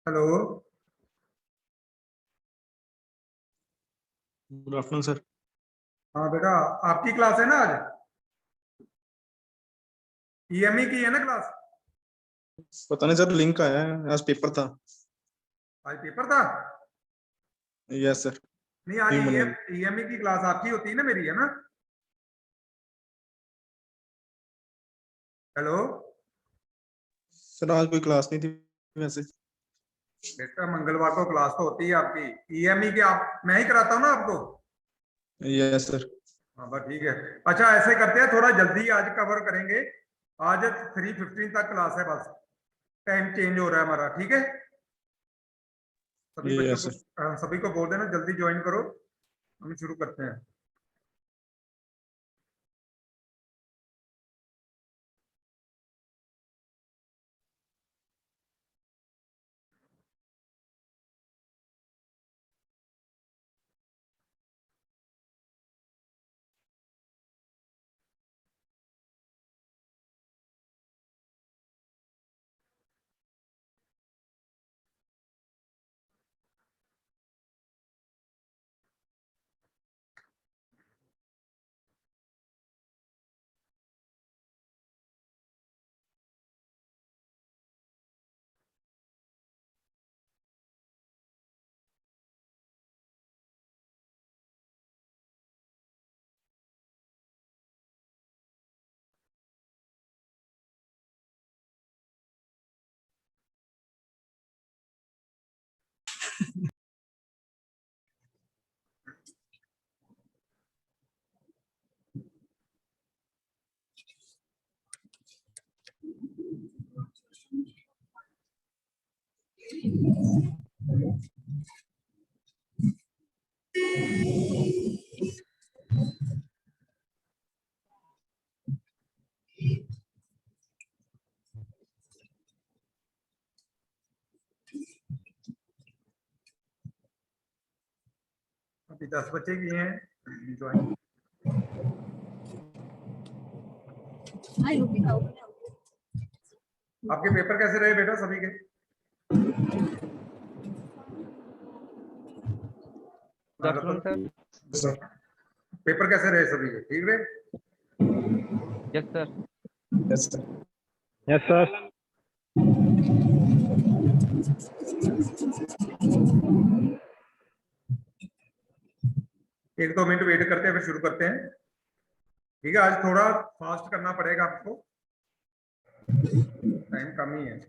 Hello. Good afternoon sir. हाँ बेटा, आपकी क्लास है ना आज? ईएमई की है ना क्लास? पता नहीं सर, लिंक आया है, आज पेपर था। आज पेपर था? Yes sir. नहीं, आज टीम बनेगी ईएमई की क्लास आपकी होती है ना, मेरी है ना? हेलो सर, आज कोई क्लास नहीं थी वैसे। बेटा, मंगलवार को क्लास तो होती है आपकी। ईएमई की आप मैं ही कराता हूँ ना आपको? Yes sir. हाँ बस ठीक है। अच्छा, ऐसे करते हैं, थोड़ा जल्दी आज कवर करेंगे। आज 3:15 तक क्लास है, बस टाइम चेंज हो रहा है हमारा, ठीक है? सभी बच्चों यस को सर। सभी को बोल देना जल्दी ज्वाइन करो। हम शुरू करते हैं। अभी 10 बच्चे किए हैं ज्वाइन। आपके पेपर कैसे रहे बेटा सभी के? हाँ, सर पेपर कैसे रहे सभी के? ठीक रहे? Yes sir. Yes sir. Yes sir. एक दो मिनट वेट करते हैं, फिर शुरू करते हैं। ठीक है, आज थोड़ा फास्ट करना पड़ेगा आपको, टाइम कम ही है।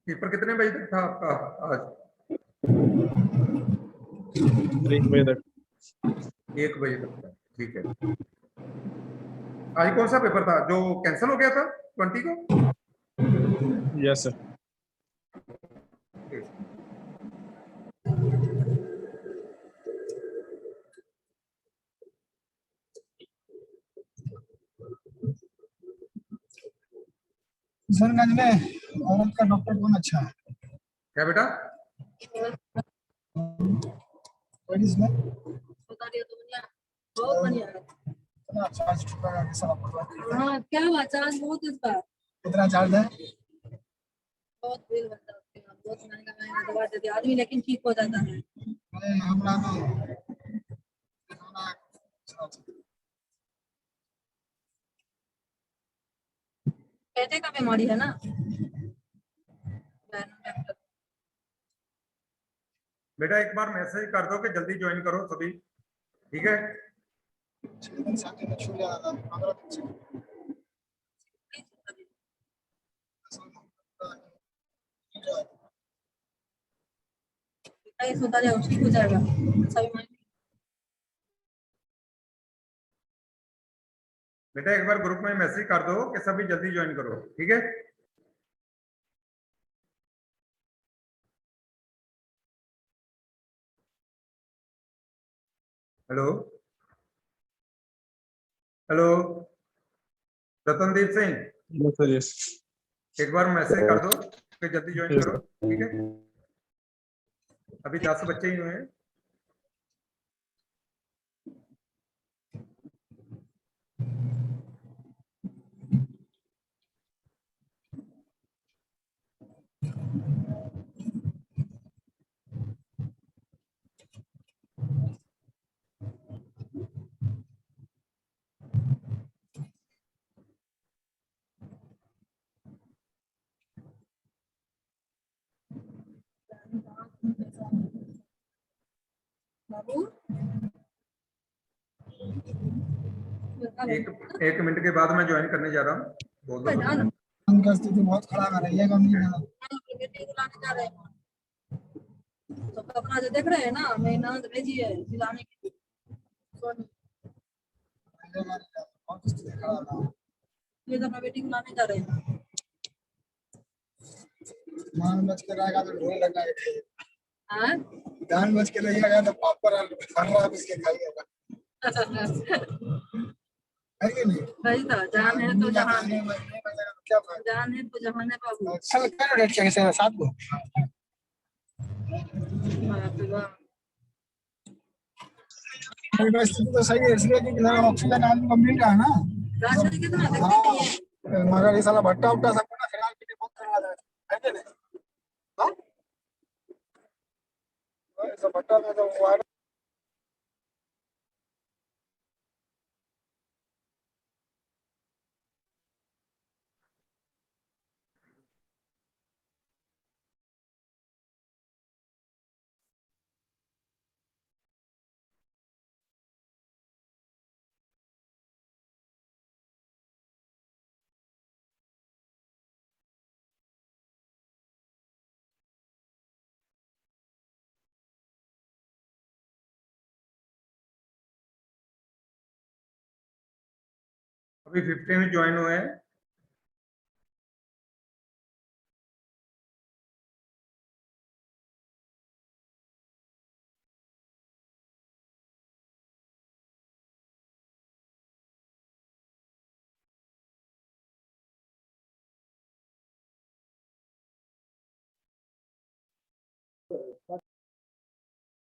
पेपर कितने बजे तक था आपका आज? 1 बजे तक। 1 बजे तक था, ठीक है। आज कौन सा पेपर था जो कैंसिल हो गया था 20 को? Yes sir. किशनगंज में औरत का डॉक्टर कौन अच्छा है? क्या बेटा? लेडीज में बहुत बढ़िया है। कितना चार्ज चुका है सारा पता? हाँ, क्या बात, चार्ज बहुत इस बार कितना चार्ज है? बहुत बिल बनता है, बहुत महंगा दवा देते आदमी, लेकिन ठीक हो जाता है। नहीं हमरा नहीं दिखाना है। पेटे का बीमारी है ना? बेटा एक बार मैसेज कर दो कि जल्दी ज्वाइन करो सभी, ठीक है? 6 दिन 7 दिन छूट जाना था, 15 दिन से होता जाए, ठीक हो जाएगा सभी। बेटा एक बार ग्रुप में मैसेज कर दो कि सभी जल्दी ज्वाइन करो, ठीक है? Hello hello, Ratandeep Singh, yes sir. Yes. एक बार मैसेज कर दो जल्दी ज्वाइन करो, ठीक है। अभी 10 बच्चे ही हुए हैं। बाबू एक मिनट के बाद मैं ज्वाइन करने जा रहा हूँ, बोल दो जान बस। उनका स्थिति बहुत खराब है, रहिएगा नहीं ना। बेटी को लाने जा रहे हैं, तो कपड़ा जो देख रहे हैं ना, मैं नंद भेजी है सिलाने के लिए। सोनी, रहिएगा नहीं ना, बहुत स्थिति खराब है। ये तो अपना बेटी को लाने जा रहे हैं। 9 बज के रहेगा तो ढोल लगाएगा। हाँ? 10 बज के रहिएगा तो पापड़ और 15 बज के खाइएगा, है कि नहीं? वही तो, जान है तो जहान है, नहीं बजेगा तो क्या फायदा? जान है तो जहान है बाबू। चल क्या डेट क्या है? 7 को बाप रे बाप। मेरी स्थिति तो सही है, इसलिए कि ऑक्सीजन आदमी को मिल रहा है ना। राशन कितना देखते नहीं है। मगर ये साला भट्टा उट्टा सब ना फिलहाल के लिए बंद करवा दे, है कि नहीं? हाँ, ऐसा भट्टा में तो वो अभी 15 में ज्वाइन हुए हैं।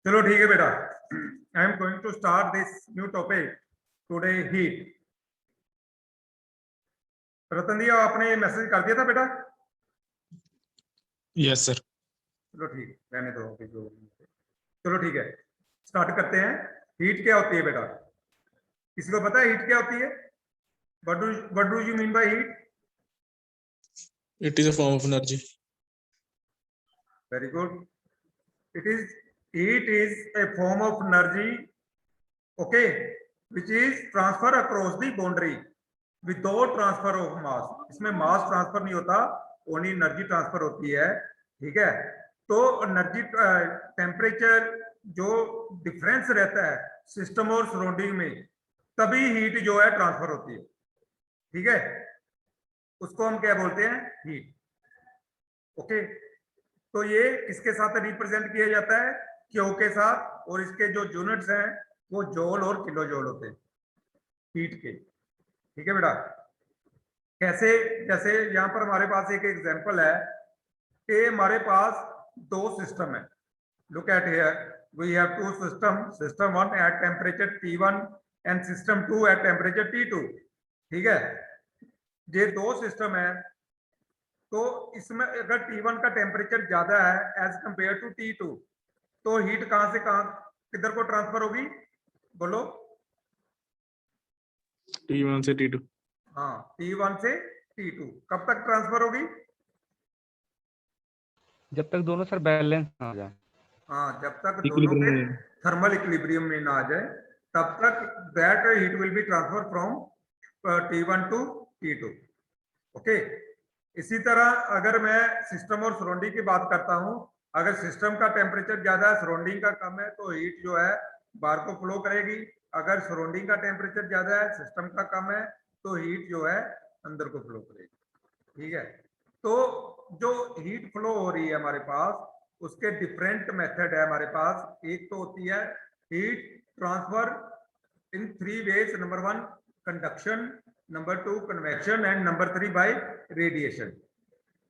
चलो ठीक है बेटा, I am going to start this new topic today, heat. Ratan दिया, आपने मैसेज कर दिया था बेटा? Yes sir. चलो ठीक, रहने दो अभी जो। चलो ठीक है, स्टार्ट करते हैं। हीट क्या होती है बेटा? किसी को पता है हीट क्या होती है? What do you mean by heat? It is a form of energy. Very good. Heat is a form of energy, okay, which is transfer across the boundary without transfer of mass. इसमें mass transfer नहीं होता, only energy transfer होती है, ठीक है। तो energy temperature जो difference रहता है सिस्टम और सराउंडिंग में, तभी हीट जो है ट्रांसफर होती है, ठीक है। उसको हम क्या बोलते हैं? Heat, okay. तो ये किसके साथ रिप्रेजेंट किया जाता है? क्यू के साथ, और इसके जो यूनिट्स हैं वो जॉल और किलो जॉल होते हैं हीट के, ठीक है बेटा। कैसे? जैसे यहाँ पर हमारे पास एक एग्जांपल है कि हमारे पास 2 सिस्टम है। Look at here, we have 2 system, system 1 at temperature T1 and system 2 at temperature T2, ठीक है। ये 2 सिस्टम है, तो इसमें अगर T1 का टेम्परेचर ज्यादा है एज कंपेयर टू T2, तो हीट कहां से कहां किधर को ट्रांसफर होगी? बोलो। T1 से T2। हाँ, T1 से T2 कब तक ट्रांसफर होगी? जब तक दोनों सर बैलेंस ना हो जाए। हाँ, जब तक दोनों इक्विलिब्रियम के में। थर्मल इक्विलिब्रियम में ना आ जाए, तब तक that heat will be transfer from T1 to T2, okay. इसी तरह अगर मैं सिस्टम और सराउंडिंग की बात करता हूं, अगर सिस्टम का टेम्परेचर ज्यादा है, सराउंडिंग का कम है, तो हीट जो है बाहर को फ्लो करेगी। अगर सराउंडिंग का टेम्परेचर ज्यादा है, सिस्टम का कम है, तो हीट जो है अंदर को फ्लो करेगी, ठीक है। तो जो हीट फ्लो हो रही है हमारे पास, उसके डिफरेंट मेथड है हमारे पास। एक तो होती है heat transfer in 3 ways. Number 1 conduction, number 2 convection and number 3 by radiation,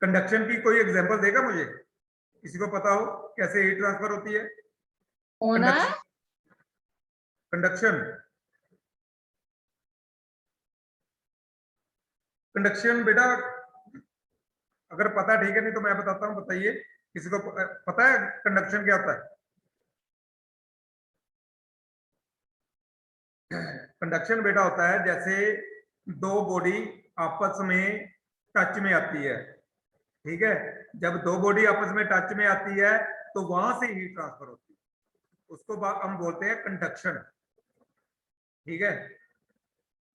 conduction की कोई एग्जांपल देगा मुझे, किसी को पता हो कैसे हीट ट्रांसफर होती है? होना कंडक्शन, कंडक्शन बेटा अगर पता ठीक है, नहीं तो मैं बताता हूँ, बताइए किसी को पता है कंडक्शन क्या होता है? कंडक्शन बेटा होता है जैसे दो बॉडी आपस में टच में आती है, ठीक है, जब दो बॉडी आपस में टच में आती है तो वहां से हीट ट्रांसफर होती है, उसको हम बोलते हैं कंडक्शन, ठीक है।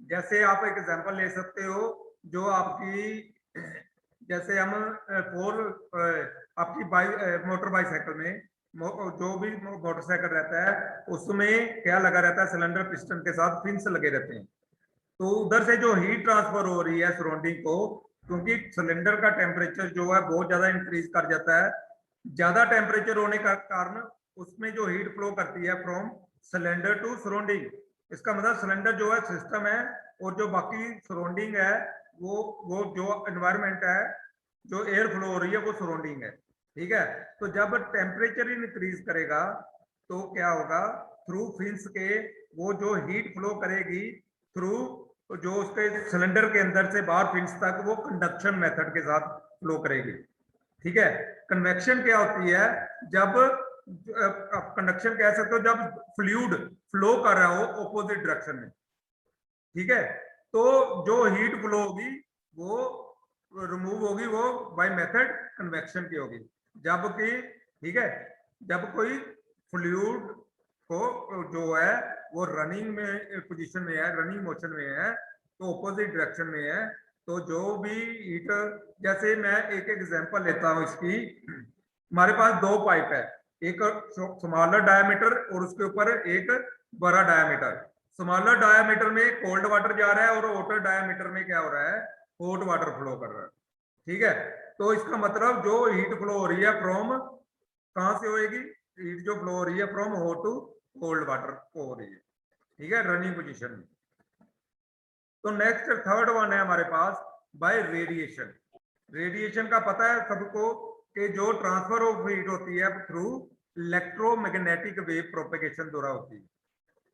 जैसे आप एक एग्जांपल ले सकते हो, जो आपकी जैसे हम आपकी मोटर बाइसाइकिल में जो भी मोटरसाइकिल रहता है उसमें क्या लगा रहता है, सिलेंडर पिस्टन के साथ फिन्स लगे रहते हैं, तो उधर से जो हीट ट्रांसफर हो रही है सराउंडिंग को, क्योंकि सिलेंडर का टेम्परेचर जो है बहुत ज्यादा इंक्रीज कर जाता है, ज्यादा टेम्परेचर होने का कारण उसमें जो हीट फ्लो करती है फ्रॉम सिलेंडर टू सराउंडिंग, इसका मतलब सिलेंडर जो है सिस्टम है और जो बाकी सराउंडिंग है वो जो एनवायरमेंट है, जो एयर फ्लो हो रही है वो सराउंडिंग है, ठीक है। तो जब टेम्परेचर इंक्रीज करेगा तो क्या होगा, थ्रू फिन्स के वो जो हीट फ्लो करेगी थ्रू जो उसके सिलेंडर के अंदर से बाहर फिन्स तक, वो कंडक्शन मेथड के साथ फ्लो करेगी, ठीक है। कन्वेक्शन क्या होती है, जब आप कंडक्शन कह सकते हो जब फ्लूइड फ्लो कर रहा हो ऑपोजिट डायरेक्शन में, ठीक है, तो जो हीट फ्लो होगी वो रिमूव होगी, वो बाय मेथड कन्वेक्शन की होगी, जबकि ठीक है जब कोई फ्लूइड को जो है वो रनिंग में पोजीशन में है, रनिंग मोशन में है, तो ऑपोजिट डायरेक्शन में है, तो जो भी हीट, जैसे मैं एक एग्जांपल लेता हूं इसकी, हमारे पास दो पाइप है, एक स्मॉलर डायमीटर और उसके ऊपर एक बड़ा डायमीटर, स्मॉलर डायमीटर में कोल्ड वाटर जा रहा है और वाटर डायमीटर में क्या हो रहा है, हॉट वाटर फ्लो कर रहा है, ठीक है। तो इसका मतलब जो हीट फ्लो हो रही है फ्रॉम, कहां से होएगी, हीट जो फ्लो हो रही है from hot to cold water को हो रही है, ठीक है, रनिंग पोजीशन में। तो नेक्स्ट थर्ड वन है हमारे पास बाय रेडिएशन। रेडिएशन का पता है सबको कि जो ट्रांसफर ऑफ हीट होती है थ्रू इलेक्ट्रोमैग्नेटिक वेव प्रोपेगेशन द्वारा होती है,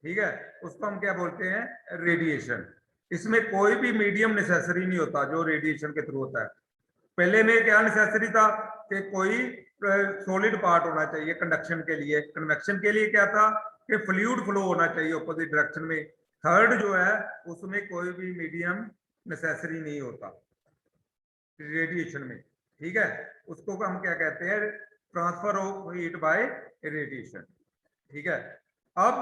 ठीक है, उसको हम क्या बोलते हैं, रेडिएशन। इसमें कोई भी मीडियम नेसेसरी नहीं होता जो रेडिएशन के थ्रू होता है। पहले में क्या नेसेसरी था कि कोई सॉलिड पार्ट होना चाहिए कंडक्शन के लिए, कन्वेक्शन के लिए क्या था कि फ्लूइड फ्लो होना चाहिए ऑपोजिट डायरेक्शन में। थर्ड जो है उसमें कोई भी मीडियम नेसेसरी नहीं होता रेडिएशन में, ठीक है, उसको हम क्या कहते हैं, transfer of heat bye radiation, ठीक है। अब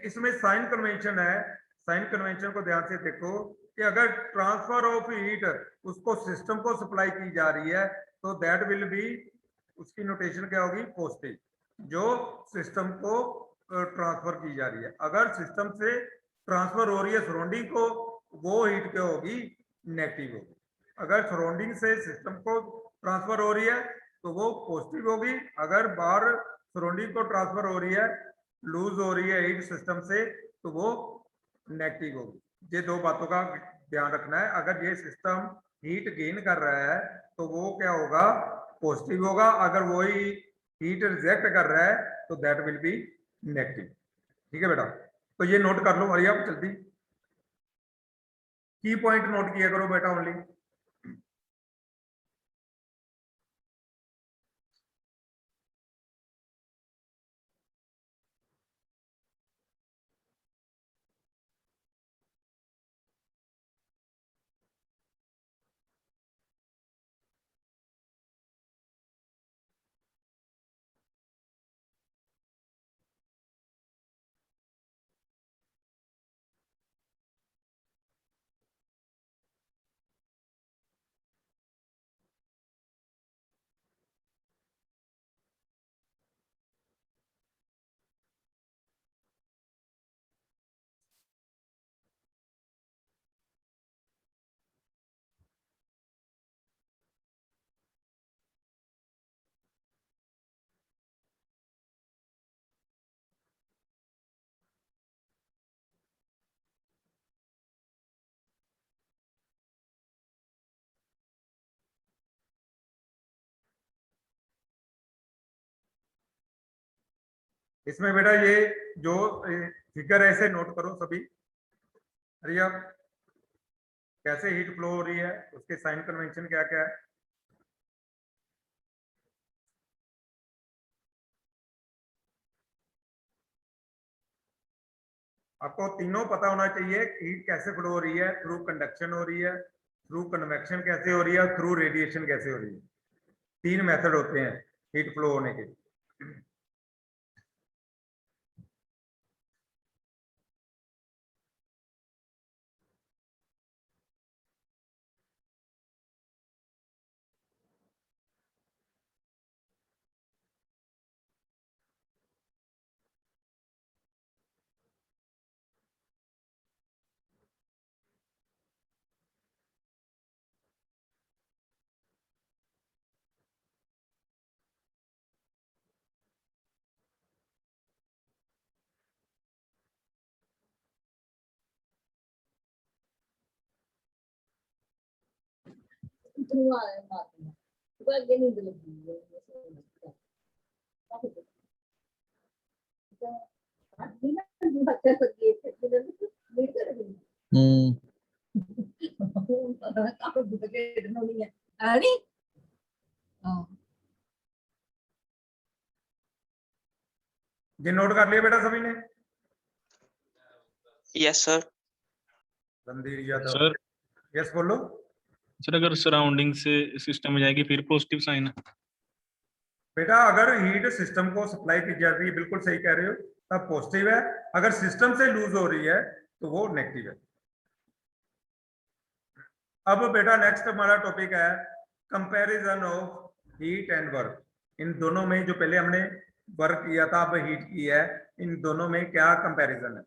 इसमें साइन कन्वेंशन है, साइन कन्वेंशन को ध्यान से देखो कि अगर ट्रांसफर ऑफ हीट उसको सिस्टम को सप्लाई की जा रही है तो दैट विल बी, उसकी नोटेशन क्या होगी, पॉजिटिव, जो सिस्टम को ट्रांसफर की जा रही है। अगर सिस्टम से ट्रांसफर हो रही है सराउंडिंग को, वो हीट क्या होगी, नेगेटिव होगी। अगर सराउंडिंग से सिस्टम को ट्रांसफर हो रही है तो वो पॉजिटिव होगी, अगर बाहर सराउंडिंग को ट्रांसफर हो रही है, लूज हो रही है हीट सिस्टम से, तो वो नेगेटिव होगी। ये दो बातों का ध्यान रखना है, अगर ये सिस्टम हीट गेन कर रहा है तो वो क्या होगा, पॉजिटिव होगा, अगर वही हीट रिजेक्ट कर रहा है तो दैट विल बी नेगेटिव, ठीक है बेटा। तो ये नोट कर लो, हरी आप जल्दी की पॉइंट नोट किया करो बेटा ओनली। इसमें बेटा ये जो फिगर है इसे नोट करो सभी। अरे आप कैसे हीट फ्लो हो रही है, उसके साइन कन्वेंशन क्या क्या है। आपको तीनों पता होना चाहिए हीट कैसे फ्लो हो रही है, थ्रू कंडक्शन हो रही है, थ्रू कन्वेक्शन कैसे हो रही है, थ्रू रेडिएशन कैसे हो रही है। 3 मेथड होते हैं हीट फ्लो होने के। धुआं है मारती है, सुबह ये नींद लगी है। बच्चा को ये नहीं करेगी। काफी बुद्ध के नहीं है अरे हाँ ये नोट कर लिया बेटा सभी ने। Yes sir. Randhir Yadav, sir yes बोलो। सर अगर सराउंडिंग से सिस्टम में जाएगी फिर पॉजिटिव साइन है। बेटा अगर हीट सिस्टम को सप्लाई की जा रही है, बिल्कुल सही कह रहे हो, तब पॉजिटिव है। अगर सिस्टम से लूज हो रही है तो वो नेगेटिव है। अब बेटा नेक्स्ट हमारा टॉपिक है comparison of heat and work. इन दोनों में जो पहले हमने वर्क किया था, अब हीट की है, इन दोनों में क्या कंपैरिजन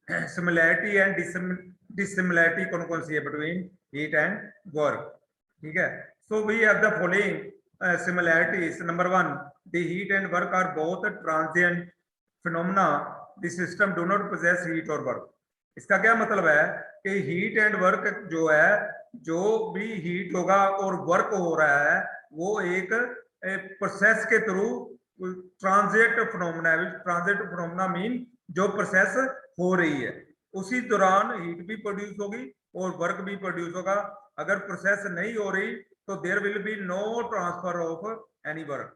है, सिमिलैरिटी एंड डिसिमिलैरिटी कौन कौन सी है बिटवीन हीट एंड वर्क। ठीक है, so we have the following similarities. Number 1, the heat and work are both transient phenomena. The system do not possess heat or work. इसका क्या मतलब है कि हीट एंड वर्क जो है, जो भी हीट होगा और वर्क हो रहा है वो एक प्रोसेस के थ्रू ट्रांजिएंट फिनोमेना है। ट्रांजिएंट फिनोमेना मीन जो प्रोसेस हो रही है उसी दौरान हीट भी प्रोड्यूस होगी और वर्क भी प्रोड्यूस होगा। अगर प्रोसेस नहीं हो रही तो there will be no transfer of any work.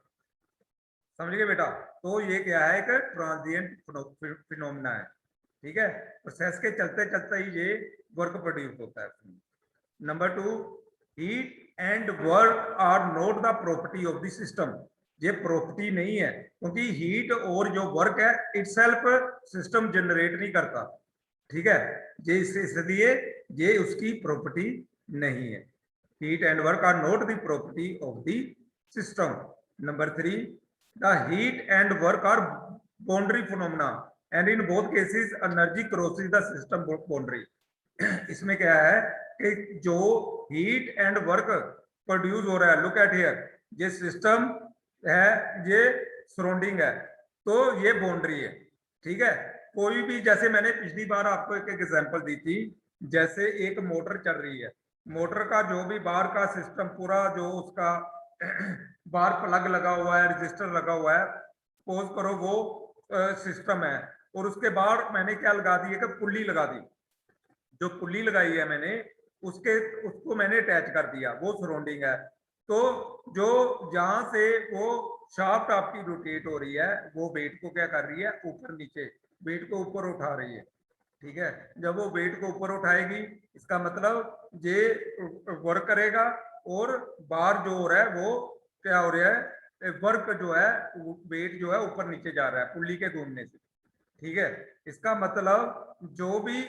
समझ गए बेटा? तो ये क्या है, एक ट्रांजिएंट फिनोमेना है। ठीक है, प्रोसेस के चलते चलते ही ये वर्क प्रोड्यूस होता है। Number 2, heat and work are not the property of the system. ये प्रॉपर्टी नहीं है, क्योंकि हीट और जो वर्क है इटसेल्फ सिस्टम जनरेट नहीं करता। ठीक है, ये इसलिए ये उसकी प्रॉपर्टी नहीं है। Heat and work are not the property of the system. Number 3, the heat and work are boundary phenomena and in both cases energy crosses the system boundary. इसमें क्या है कि जो हीट एंड वर्क प्रोड्यूस हो रहा है, look at here, ये system है, ये सराउंडिंग है, तो ये बाउंड्री है। ठीक है, कोई भी, जैसे मैंने पिछली बार आपको एक एग्जांपल दी थी, जैसे एक मोटर चल रही है, मोटर का जो भी बाहर का सिस्टम पूरा, जो उसका बाहर प्लग लगा हुआ है, रजिस्टर लगा हुआ है, सपोज करो वो सिस्टम है, और उसके बाहर मैंने क्या लगा दी है कि पुल्ली लगा दी। जो पुल्ली लगाई है मैंने उसको मैंने अटैच कर दिया, वो सराउंडिंग है। तो जो जहां से वो शाफ्ट आपकी रोटेट हो रही है, वो वेट को क्या कर रही है, ऊपर नीचे, वेट को ऊपर उठा रही है। ठीक है, जब वो वेट को ऊपर उठाएगी इसका मतलब ये वर्क करेगा, और बाहर जो हो रहा है वो क्या हो रहा है, वर्क जो है, वेट जो है ऊपर नीचे जा रहा है पुल्ली के घूमने से। ठीक है, इसका मतलब जो भी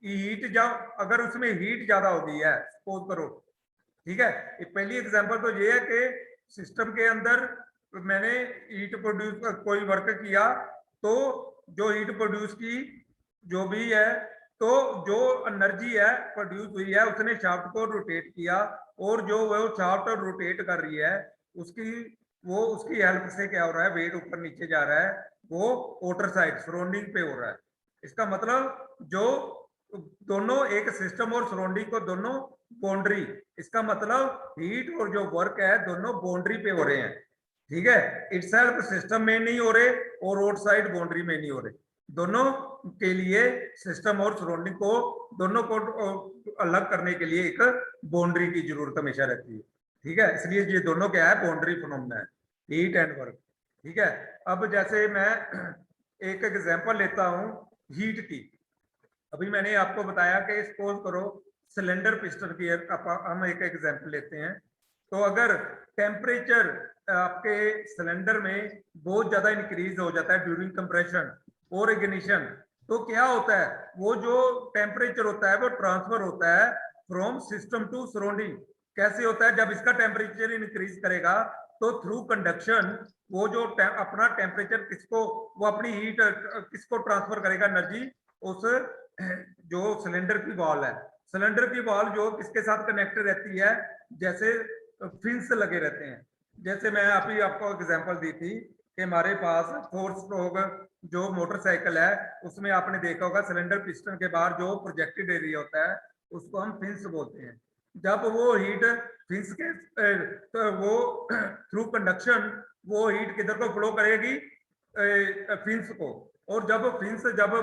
हीट, जब अगर उसमें हीट ज्यादा होती है, सपोज करो, ठीक है, पहली एग्जांपल तो ये है कि सिस्टम के अंदर मैंने हीट प्रोड्यूस, कोई वर्क किया, तो जो हीट प्रोड्यूस की जो भी है, तो जो एनर्जी है प्रोड्यूस हुई है, उसने शाफ्ट को रोटेट किया, और जो वो शाफ्ट रोटेट कर रही है उसकी हेल्प से क्या हो रहा है, वेट ऊपर नीचे जा रहा है, वो आउटर साइड सराउंडिंग पे हो रहा है। इसका मतलब जो दोनों, एक सिस्टम और सराउंडिंग को दोनों बाउंड्री, इसका मतलब हीट और जो वर्क है दोनों बाउंड्री पे हो रहे हैं। ठीक है, इटसेल्फ सिस्टम में नहीं हो रहे और रोड साइड बाउंड्री में नहीं हो रहे, दोनों के लिए सिस्टम और सराउंडिंग को दोनों को अलग करने के लिए एक बाउंड्री की जरूरत हमेशा रहती है। ठीक है, इसलिए ये दोनों क्या है, बाउंड्री फिनोमेना है, हीट एंड वर्क। ठीक है, अब जैसे मैं एक एग्जांपल लेता हूं हीट की। अभी मैंने आपको बताया कि सपोज करो सिलेंडर पिस्टन की हम एक एग्जांपल लेते हैं। तो अगर टेम्परेचर आपके सिलेंडर में बहुत ज्यादा इंक्रीज हो जाता है ड्यूरिंग कंप्रेशन और इग्निशन, तो क्या होता है, वो जो टेम्परेचर होता है वो ट्रांसफर होता है फ्रॉम सिस्टम टू सराउंडिंग। कैसे होता है, जब इसका टेम्परेचर इंक्रीज करेगा तो थ्रू कंडक्शन वो जो अपना टेम्परेचर किसको, वो अपनी हीट किसको ट्रांसफर करेगा, एनर्जी उस जो सिलेंडर की वॉल है, सिलेंडर की वॉल जो किसके साथ कनेक्ट रहती है, जैसे फिन्स लगे रहते हैं। जैसे मैं अभी आपको एग्जांपल दी थी कि हमारे पास 4 स्ट्रोक जो मोटरसाइकिल है उसमें आपने देखा होगा सिलेंडर पिस्टन के बाहर जो प्रोजेक्टेड एरिया होता है उसको हम फिन्स बोलते हैं। जब वो हीट फिन्स के तो वो थ्रू कंडक्शन वो हीट किधर को फ्लो करेगी, फिन्स को, और जब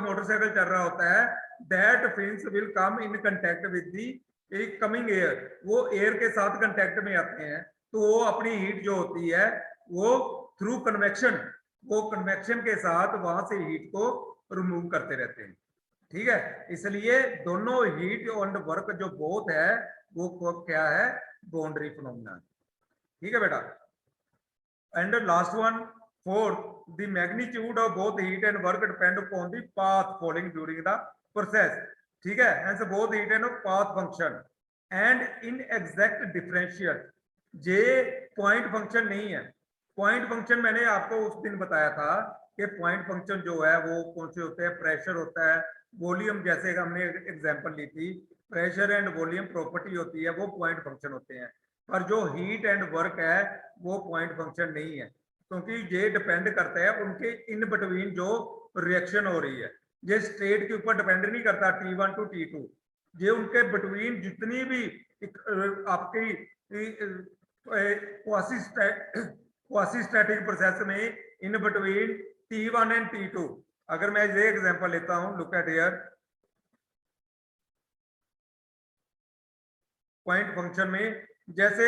मोटरसाइकिल चल रहा होता है that fins will come in contact with the coming air, वो एयर के साथ कांटेक्ट में आते हैं, तो वो अपनी हीट जो होती है वो थ्रू कन्वेक्शन, वो कन्वेक्शन के साथ वहां से हीट को रिमूव करते रहते हैं। ठीक है, इसलिए दोनों हीट एंड वर्क जो बोथ है वो क्या है, बाउंड्री फिनोमेना। ठीक है बेटा, and last one, fourth, the magnitude of both heat and work depend upon the path following during the process. ठीक है, hence both heat and path function and in exact differential, J point function नहीं है। Point function मैंने आपको उस दिन बताया था कि पॉइंट फंक्शन जो है वो कौन से होते हैं, प्रेशर होता है, वॉल्यूम, जैसे हमने एग्जांपल ली थी, प्रेशर एंड वॉल्यूम प्रॉपर्टी होती है, वो पॉइंट फंक्शन होते हैं। पर जो हीट एंड वर्क है वो पॉइंट फंक्शन नहीं है, क्योंकि ये डिपेंड करता है उनके इन बिटवीन जो रिएक्शन हो रही है। ये स्टेट के ऊपर डिपेंड नहीं करता T1 टू T2, ये उनके बिटवीन जितनी भी आपकी क्वासी स्टैटिक प्रोसेस में in between T1 and T2, अगर मैं ये एग्जांपल लेता हूं, look at here, point function में जैसे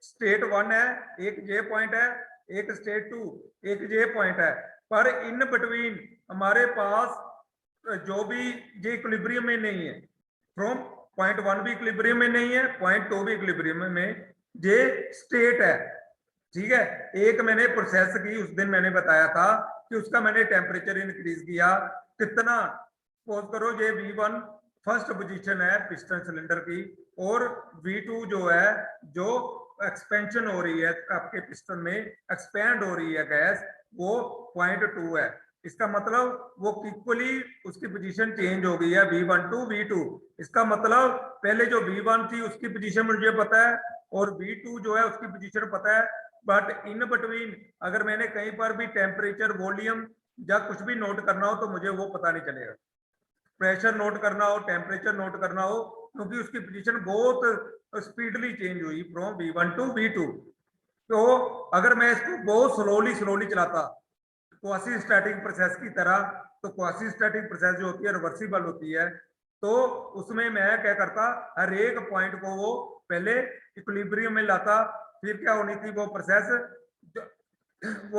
स्टेट 1 है, एक जे पॉइंट है, एक स्टेट 2, एक जे पॉइंट है, पर इन बिटवीन हमारे पास जो भी ये इक्विलिब्रियम में नहीं है, फ्रॉम पॉइंट 1 भी इक्विलिब्रियम में नहीं है, पॉइंट 2 भी इक्विलिब्रियम में, ये स्टेट है। ठीक है, एक मैंने प्रोसेस की, उस दिन मैंने बताया था कि उसका मैंने टेम्परेचर इंक्रीज किया कितना, सपोज करो ये V1 फर्स्ट पोजीशन है पिस्टन सिलेंडर की, और V2 जो है, जो एक्सपेंशन हो रही है आपके पिस्टन में, एक्सपैंड हो रही है गैस, वो 0.2 है। इसका मतलब वो इक्वली उसकी पोजीशन चेंज हो गई है V1 टू V2। इसका मतलब पहले जो V1 थी उसकी पोजीशन मुझे पता है और V2 जो है उसकी पोजीशन पता है, बट इन बिटवीन अगर मैंने कहीं पर भी टेम्परेचर, वॉल्यूम या कुछ भी नोट करना हो तो मुझे वो पता नहीं चलेगा। प्रेशर नोट करना हो, टेम्परेचर नोट करना हो, क्योंकि उसकी पोजीशन बहुत स्पीडली चेंज हुई फ्रॉम V1 टू V2। तो अगर मैं इसको बहुत स्लोली चलाता क्वासी स्टैटिक प्रोसेस की तरह, तो क्वासी स्टैटिक प्रोसेस जो होती है रिवर्सिबल होती है, तो उसमें मैं क्या करता, हर एक पॉइंट को वो पहले इक्विलिब्रियम में लाता, फिर क्या होनी थी वो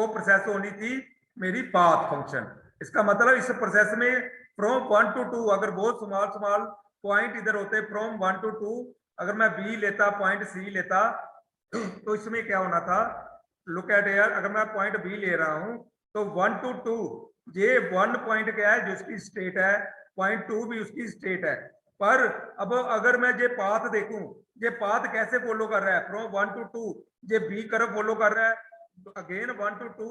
प्रोसेस होनी थी मेरी पाथ फंक्शन। इसका मतलब इस प्रोसेस में फ्रॉम 1 टू 2, अगर बहुत स्मॉल पॉइंट इधर होते फ्रॉम 1 टू 2, अगर मैं B लेता, पॉइंट C लेता, तो इसमें क्या होना था, लुक एट हियर, अगर मैं पॉइंट B ले रहा हूं तो 1 टू 2, ये 1 पॉइंट क्या है, जो उसकी स्टेट है, पॉइंट 2 भी उसकी स्टेट है। पर अब अगर मैं ये पाथ देखूं, ये पाथ कैसे फॉलो कर रहा है, फ्रॉम 1 टू 2, ये B कर्व फॉलो कर रहा है, अगेन 1 टू 2,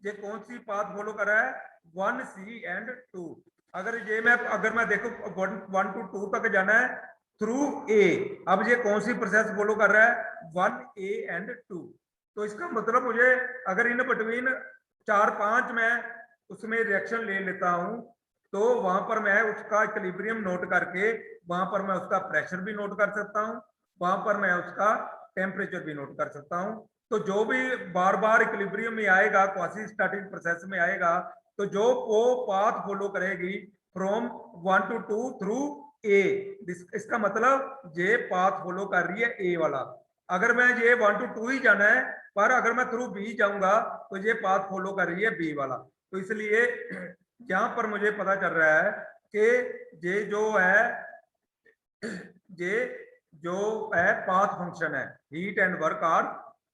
ये कौन सी पाथ फॉलो कर रहा है, 1C एंड 2। अगर मैं देखूं 1 टू 2 तक जाना है थ्रू A, अब ये कौन सी प्रोसेस फॉलो कर रहा है, 1A एंड 2। तो इसका मतलब मुझे अगर इन बिटवीन 4-5 मैं उसमें रिएक्शन ले लेता हूं, तो वहां पर मैं उसका इक्विलिब्रियम नोट करके वहां पर मैं उसका प्रेशर भी नोट कर सकता हूं, वहां पर मैं उसका टेम्परेचर भी नोट कर सकता हूं। तो जो भी बार बार इक्विलिब्रियम में आएगा, क्वासी स्टैटिक प्रोसेस में आएगा, तो जो वो पाथ फॉलो करेगी फ्रॉम 1 to 2 थ्रू ए, इसका मतलब ये पाथ फॉलो कर रही है ए वाला। अगर मैं ये 1 to 2 ही जाना है, पर अगर मैं थ्रू बी जाऊंगा तो ये पाथ फॉलो कर रही है बी वाला। तो इसलिए यहाँ पर मुझे पता चल रहा है कि ये जो है पाथ फंक्शन है, heat and work are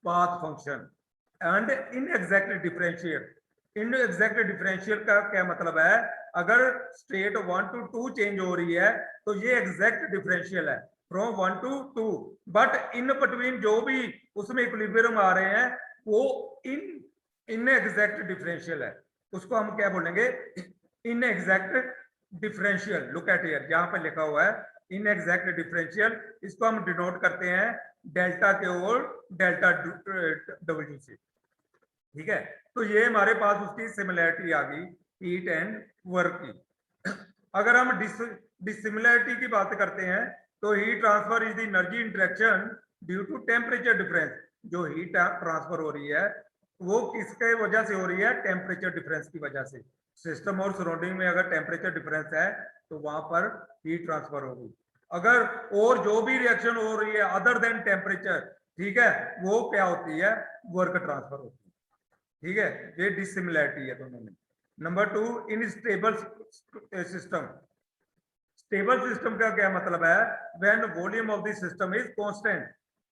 path function and inexact differential. Inexact differential का क्या मतलब है? अगर स्टेट 1 to 2 चेंज हो रही है तो ये एग्जैक्ट डिफरेंशियल है from 1 to 2, but in between जो भी उसमें इक्विलिब्रियम आ रहे हैं वो इनएग्जैक्ट डिफरेंशियल है। उसको हम क्या बोलेंगे? इनएग्जैक्ट डिफरेंशियल। लुक एट हियर, यहाँ पे लिखा हुआ है इनएग्जैक्ट डिफरेंशियल। इसको हम डिनोट करते हैं डेल्टा के और डेल्टा डब्ल्यू से। ठीक है, तो ये हमारे पास उसकी सिमिलैरिटी आ गई हीट एंड वर्क की। अगर हम डिसिमिलैरिटी की बात करते हैं तो heat transfer is the energy interaction due to temperature difference. जो हीट ट्रांसफर हो रही है वो किसके वजह से हो रही है? टेम्परेचर डिफरेंस की वजह से। सिस्टम और सराउंडिंग में अगर टेम्परेचर डिफरेंस है तो वहां पर हीट ट्रांसफर होगी। अगर और जो भी रिएक्शन हो रही है अदर देन टेम्परेचर, ठीक है, वो क्या होती है? वर्क ट्रांसफर होती है। ठीक है, ये डिसिमिलैरिटी है दोनों में। Number 2, in stable system. Stable system का क्या मतलब है? When volume of the system is constant.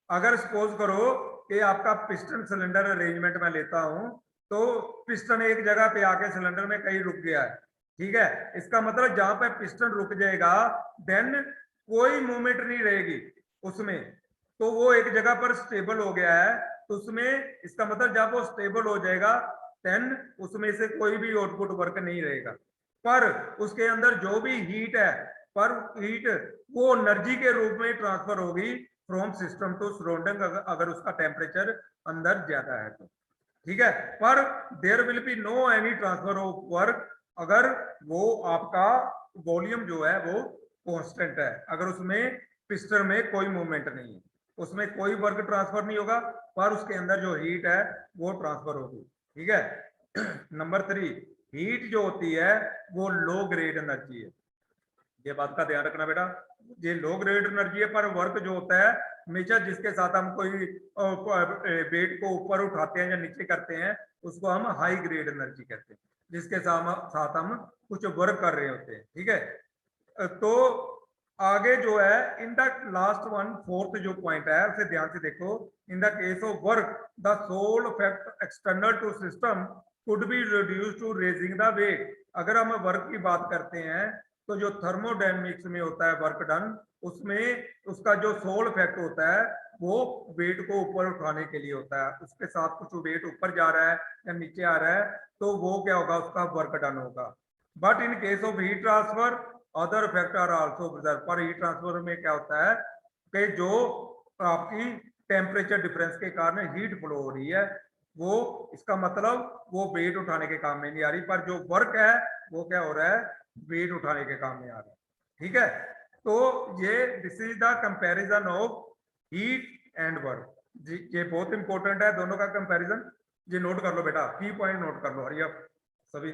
अगर सपोज करो कि आपका पिस्टन सिलेंडर अरेंजमेंट में लेता हूं, तो पिस्टन एक जगह पे आके सिलेंडर में कहीं रुक गया है, ठीक है, इसका मतलब जहां पे पिस्टन रुक जाएगा देन कोई मूवमेंट नहीं रहेगी उसमें, तो वो एक जगह पर स्टेबल हो गया है। तो उसमें इसका मतलब जब वो स्टेबल हो जाएगा देन उसमें से कोई भी आउटपुट वर्क नहीं रहेगा। पर उसके अंदर जो भी हीट है, पर हीट वो एनर्जी के रूप में ट्रांसफर होगी फ्रॉम सिस्टम टू सराउंडिंग, अगर उसका टेम्परेचर अंदर ज्यादा है तो। ठीक है, पर there will be no any transfer of work अगर वो आपका वॉल्यूम जो है वो कांस्टेंट है, अगर उसमें पिस्टन में कोई मूवमेंट नहीं है, उसमें कोई वर्क ट्रांसफर नहीं होगा, पर उसके अंदर जो हीट है वो ट्रांसफर होगी। ठीक है। नंबर 3, हीट जो होती है वो लो ग्रेड एनर्जी है। ये बात का ध्यान रखना बेटा, ये लो ग्रेड एनर्जी है, पर वर्क जो होता है हमेशा जिसके साथ हम कोई वेट को ऊपर उठाते हैं या नीचे करते हैं उसको हम हाई ग्रेड एनर्जी कहते हैं, जिसके साथ हम कुछ वर्क कर रहे होते हैं। ठीक है, तो आगे जो है in the last one, fourth जो पॉइंट है उसे ध्यान से देखो। In the case of work the sole effect external to system could be reduce to raising the weight. अगर हम वर्क की बात करते हैं तो जो थर्मोडायनेमिक्स में होता है वर्क डन, उसमें उसका जो सोल इफेक्ट होता है वो वेट को ऊपर उठाने के लिए होता है। उसके साथ कुछ वेट ऊपर जा रहा है या नीचे आ रहा है तो वो क्या होगा? उसका वर्क डन होगा। But in case of heat transfer other effect are also observe. पर हीट ट्रांसफर में क्या होता है कि जो आपकी टेम्परेचर डिफरेंस के कारण हीट फ्लो हो रही है वो, इसका मतलब वो वेट उठाने के काम में नहीं आ रही, पर जो वर्क है वो क्या हो रहा है? वेट उठाने के काम में आ रहा है। ठीक है, तो ये this is the comparison of heat and work. ये बहुत इंपॉर्टेंट है दोनों का कंपैरिजन। ये नोट कर लो बेटा, की पॉइंट नोट कर लो हरिया सभी।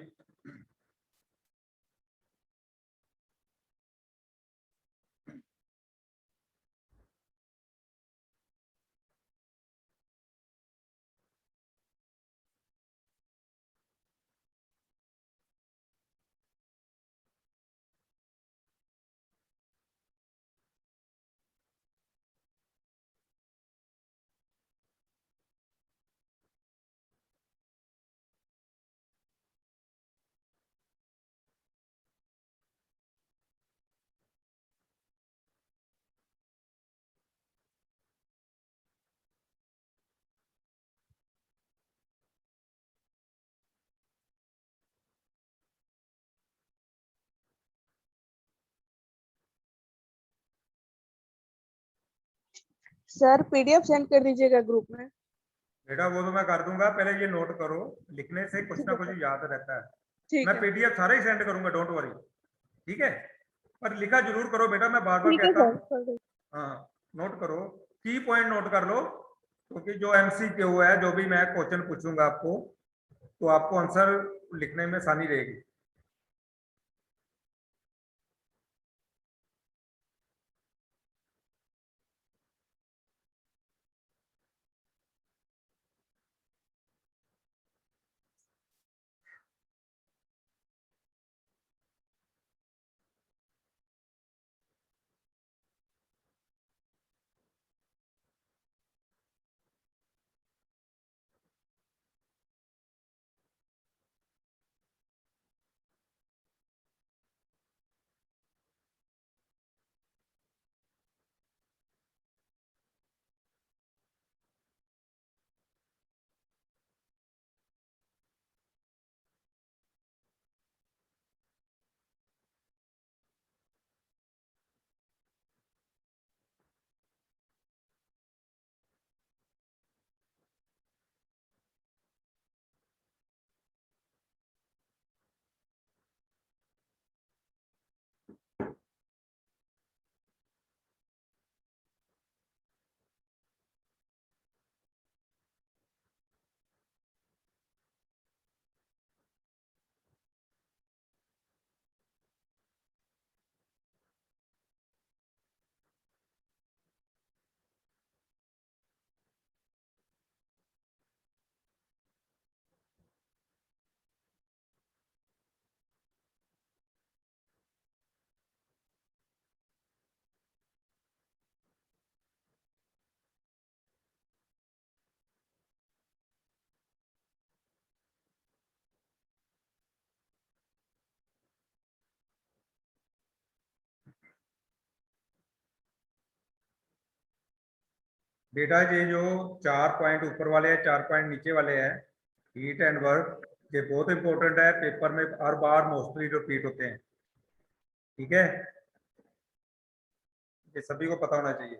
सर पीडीएफ सेंड कर दीजिएगा ग्रुप में। बेटा वो तो मैं कर दूंगा, पहले ये नोट करो, लिखने से कुछ ना कुछ याद रहता है। ठीक मैं है, पीडीएफ सारा ही सेंड करूंगा, डोंट वरी। ठीक है, पर लिखा जरूर करो बेटा, मैं बार बार ठीक है कहता हूँ। सर। हाँ, नोट करो, की पॉइंट नोट कर लो। क्योंकि जो MCQ है, जो भी मैं क्वेश्चन पूछूंगा आपको, तो आपको आंसर लिखने में आसानी रहेगी। बेटा ये जो 4 पॉइंट ऊपर वाले हैं, 4 पॉइंट नीचे वाले हैं, हीट एंड वर्क, ये बहुत इंपॉर्टेंट है, पेपर में हर बार मोस्टली रिपीट होते हैं। ठीक है, ये सभी को पता होना चाहिए।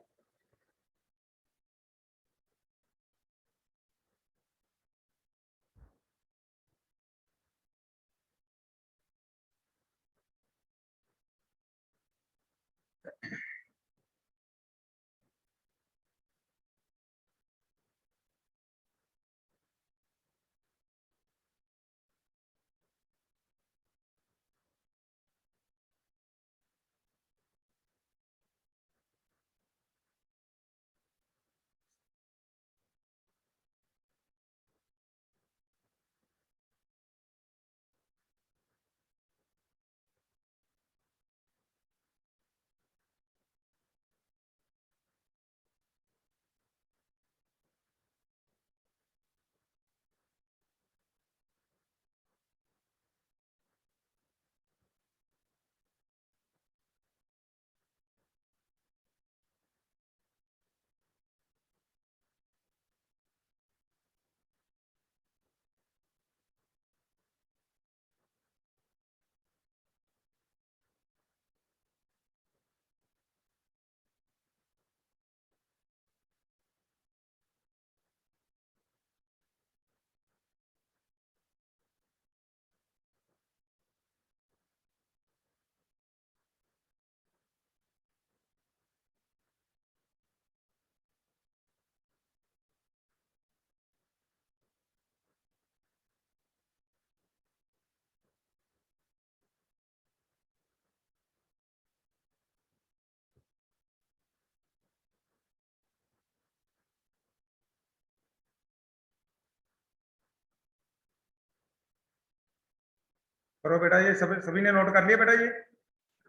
करो बेटा, ये सभी ने नोट कर लिया बेटा, ये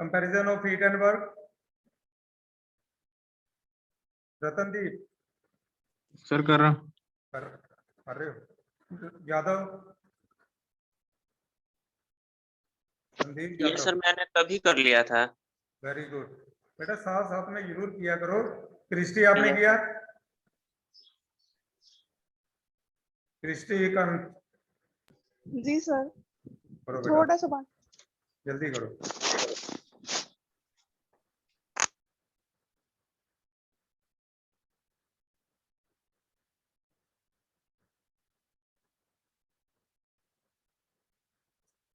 comparison of heat and work. Ratandeep sir कर रहा हूँ। कर रहे हो? यादव, संदीप ये यादव, सर मैंने तभी कर लिया था। वेरी गुड बेटा, साथ साथ में जरूर किया करो। क्रिस्टी आपने किया? क्रिस्टी का जी सर, करो बेटा, थोड़ा सा बात। जल्दी करो।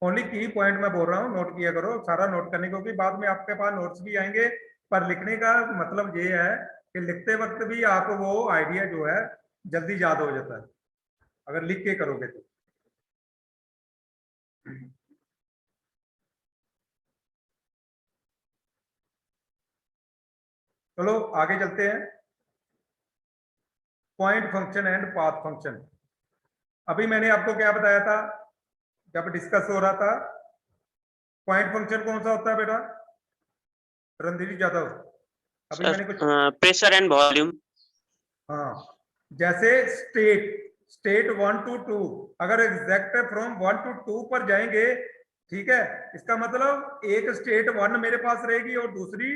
ओनली की पॉइंट मैं बोल रहा हूँ, नोट किया करो, सारा नोट करने, क्योंकि बाद में आपके पास नोट्स भी आएंगे, पर लिखने का मतलब ये है कि लिखते वक्त भी आपको वो आइडिया जो है जल्दी याद हो जाता है अगर लिख के करोगे तो। चलो आगे चलते हैं। Point function and path function. अभी मैंने आपको क्या बताया था जब डिस्कस हो रहा था? पॉइंट फंक्शन कौन सा होता है बेटा रणधीर यादव? अभी मैंने कुछ प्रेशर एंड वॉल्यूम। हाँ, जैसे स्टेट 1 to 2 अगर एग्जैक्ट फ्रॉम 1 to 2 पर जाएंगे, ठीक है, इसका मतलब एक स्टेट 1 मेरे पास रहेगी और दूसरी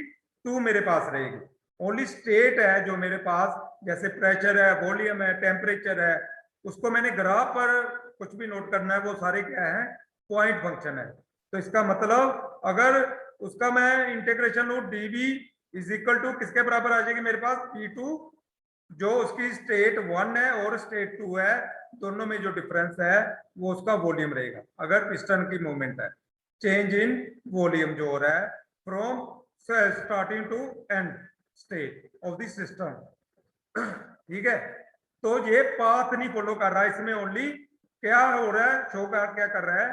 2 मेरे पास रहेगी। ओनली स्टेट है जो मेरे पास, जैसे प्रेशर है, वॉल्यूम है, टेम्परेचर है, उसको मैंने ग्राफ पर कुछ भी नोट करना है, वो सारे क्या है? पॉइंट फंक्शन है। तो इसका मतलब अगर उसका मैं इंटीग्रेशन लूं dv इज इक्वल टू किसके बराबर आ जाएगी मेरे पास? p2, जो उसकी स्टेट 1 है और स्टेट 2 है, दोनों में जो डिफरेंस है वो उसका वॉल्यूम रहेगा। अगर पिस्टन की मूवमेंट है, चेंज इन वॉल्यूम जो हो रहा है from starting to end state of the system, ठीक है। तो ये पाथ नहीं फॉलो कर रहा है, इसमें ओनली क्या हो रहा है? शो का क्या कर रहा है?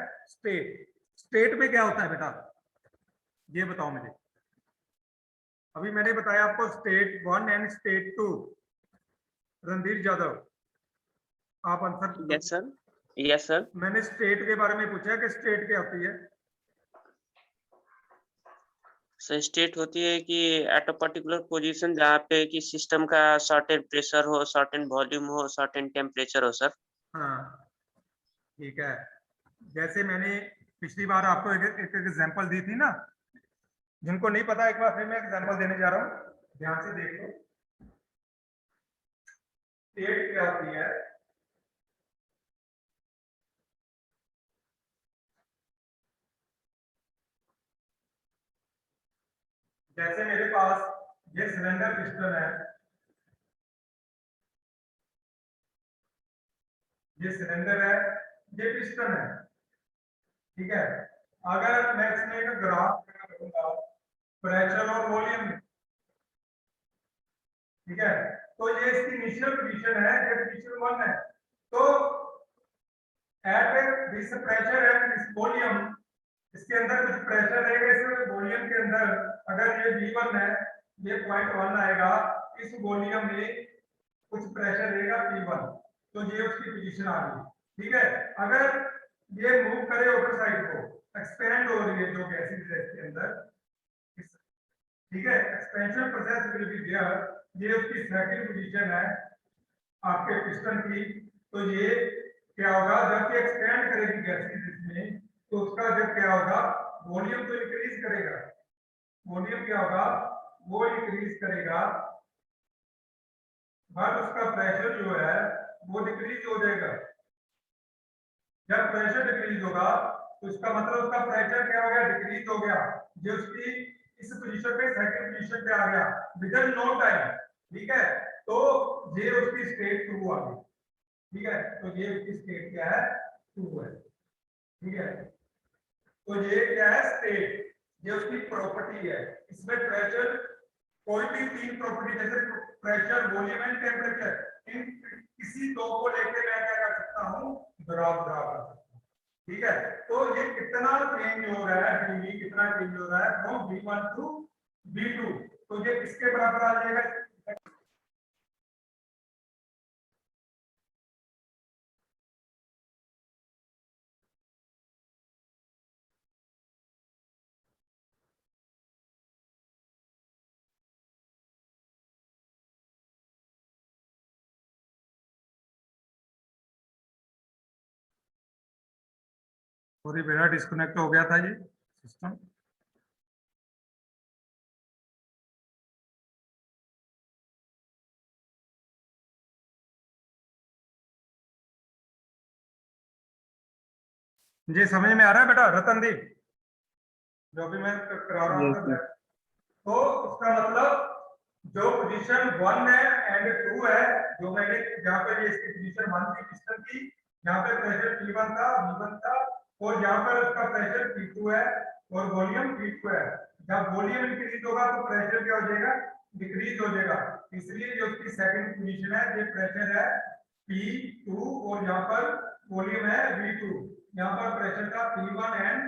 स्टेट में क्या होता है बेटा, ये बताओ मुझे। अभी मैंने बताया आपको state 1 and state 2। Randhir Yadav, आप answer. Yes sir, yes sir. मैंने स्टेट के बारे में पूछा कि स्टेट क्या होती है? सर स्टेट होती है कि एट अ पर्टिकुलर पोजीशन जहाँ पे कि सिस्टम का सर्टेन प्रेशर हो, सर्टेन वॉल्यूम हो, सर्टेन टेम्परेचर हो सर। हाँ ठीक है। जैसे मैंने पिछली बार आपको एक एग्जांपल दी थी ना, जिनको नहीं पता एक बार फिर मैं एग्जांपल देने जा रहा हूँ, ध्यान से देख लो। स्टेट क्या होती है? जैसे मेरे पास ये सिलेंडर पिस्टन है, ये सिलेंडर है, ये पिस्टन है, ठीक है। अगर मैं इसमें एक ग्राफ करूंगा प्रेशर और वॉल्यूम, ठीक है, तो ये इसकी इनिशियल पोजीशन है, ये पोजीशन 1 है। तो at this pressure and this volume, इसके अंदर कुछ प्रेशर रहेगा, इस वॉल्यूम के अंदर अगर ये V1 है, ये 0.1 आएगा, इस वॉल्यूम में कुछ प्रेशर रहेगा P1, तो ये उसकी पोजीशन आ गई, ठीक है। अगर ये मूव करे ऊपर साइड को, एक्सपेंड हो रही है जो गैसेस है इसके अंदर, ठीक है, expansion process will be there, ये उसकी सेकंड पोजीशन है आपके पिस्टन की। तो ये क्या होगा जब ये एक्सपेंड करेगी गैसेस इसमें, तो उसका जब क्या होगा, वॉल्यूम तो इंक्रीज करेगा, वॉल्यूम क्या होगा, वो इंक्रीज करेगा, बट उसका प्रेशर जो है वो डिक्रीज हो जाएगा। जब प्रेशर डिक्रीज होगा तो इसका मतलब उसका प्रेशर क्या हो गया? डिक्रीज हो गया। ये उसकी इस पोजीशन पे सेकंड पोजीशन पे आ गया विद इन नो टाइम, ठीक है। तो ये उसकी स्टेट 2 आ गई, ठीक है। तो ये उसकी स्टेट क्या है? 2 है, ठीक है। तो ये क्या है? स्टेट, ये उसकी प्रॉपर्टी है। इसमें प्रेशर, कोई भी 3 प्रॉपर्टी जैसे प्रेशर, वॉल्यूम एंड टेम्परेचर, इन किसी दो को लेकर मैं क्या कर सकता हूँ? ग्राफ ड्रा कर सकता हूँ, ठीक है। तो ये कितना चेंज हो रहा है, dV कितना चेंज हो रहा है फ्रॉम V1 टू V2, तो ये किसके बराबर आ जाएगा? सॉरी बेटा, डिस्कनेक्ट हो गया था ये सिस्टम। मुझे समझ में आ रहा है बेटा रतनदीप, जो भी मैं करा रहा हूँ? तो इसका मतलब जो पोजीशन 1 है एंड 2 है, जो मैंने यहाँ पे ये इसकी पोजीशन 1 की पिस्टन की, यहाँ पे प्रेशर P1 था, V1 था, और यहाँ पर उसका प्रेशर P2 है और वॉल्यूम P2 है। जब वॉल्यूम इंक्रीज होगा तो प्रेशर क्या हो जाएगा? डिक्रीज हो जाएगा, इसलिए जो उसकी सेकंड पोजीशन है ये प्रेशर है P2 और यहाँ पर वॉल्यूम है V2, यहाँ पर प्रेशर था P1 एंड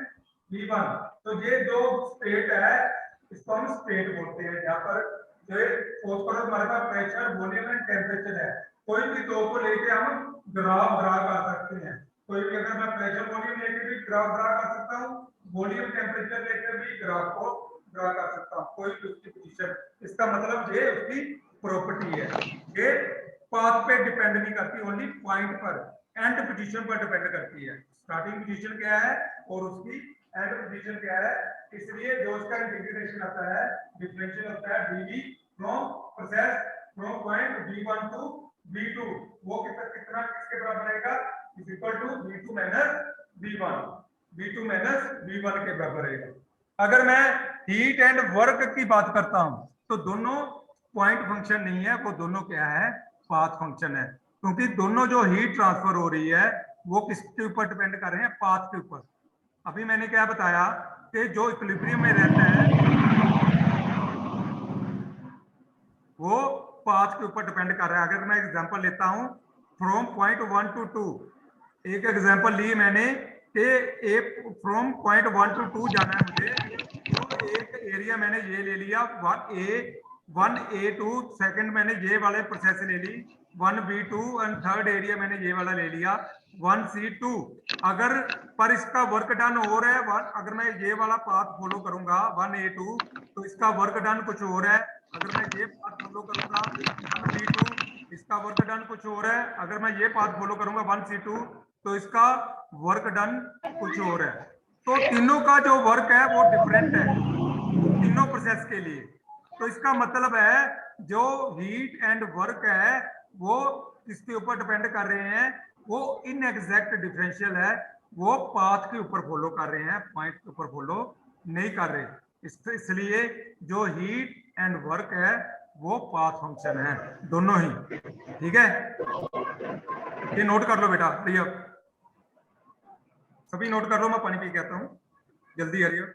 V1। तो ये जो स्टेट है इसको हम स्टेट बोलते हैं। यहाँ पर जो फॉस्फोरस हमारे पास प्रेशर वॉल्यूम एंड टेम्परेचर है, कोई भी दो को लेके हम ग्राफ ड्रा कर सकते हैं। कोई भी अगर मैं प्रेशर वॉल्यूम लेके भी ग्राफ ड्रा कर सकता हूँ, वॉल्यूम टेम्परेचर लेकर भी ग्राफ को ड्रा कर सकता हूँ, कोई भी उसकी पोजीशन। इसका मतलब ये उसकी प्रॉपर्टी है, ये पाथ पे डिपेंड नहीं करती, ओनली पॉइंट पर, एंड पोजीशन पर डिपेंड करती है। स्टार्टिंग पोजीशन क्या है और उसकी एंड पोजीशन क्या है, इसलिए जो उसका इंटीग्रेशन आता है, डिफरेंशियल होता है dv from process from point v1 to v2, वो कितना किसके बराबर आएगा, is equal to v2 minus v1, v2 minus v1 के बराबर आएगा। अगर मैं हीट एंड वर्क की बात करता हूं तो दोनों पॉइंट फंक्शन नहीं है, वो दोनों क्या है, पाथ फंक्शन है, क्योंकि दोनों जो हीट ट्रांसफर हो रही है वो किसके ऊपर डिपेंड कर रहे हैं, पाथ के ऊपर। अभी मैंने क्या बताया कि जो इक्विलिब्रियम में रहता है वो पाथ के ऊपर डिपेंड कर रहा है। अगर मैं एग्जांपल लेता हूं फ्रॉम पॉइंट 1 टू 2, एक एग्जांपल ली मैंने कि फ्रॉम पॉइंट 1 टू 2 जाना है मुझे, तो एक एरिया मैंने ये ले लिया 1A2, सेकंड मैंने ये वाले प्रोसेस ले ली 1B2 एंड थर्ड एरिया मैंने ये वाला ले लिया 1C2। अगर पर इसका वर्क डन हो रहा है, अगर मैं ये वाला पाथ फॉलो करूंगा 1A2 तो इसका वर्क डन कुछ और है, अगर मैं ये पाथ फॉलो करूंगा 1B2 इसका वर्क डन कुछ और है, अगर मैं ये पाथ फॉलो करूंगा 1C2 तो इसका वर्क डन कुछ और है। तो तीनों का जो वर्क है वो डिफरेंट है तीनों प्रोसेस के लिए। तो इसका मतलब है जो हीट एंड वर्क है वो किसके ऊपर डिपेंड कर रहे हैं, वो इनएग्जैक्ट डिफरेंशियल है, वो पाथ के ऊपर फॉलो कर रहे हैं, पॉइंट के ऊपर फॉलो नहीं कर रहे। इसलिए जो हीट एंड वर्क है वो पाथ फंक्शन है दोनों ही। ठीक है, ये नोट कर लो बेटा, हरिया सभी नोट कर लो, मैं पानी पी के आता हूँ, जल्दी हरिया।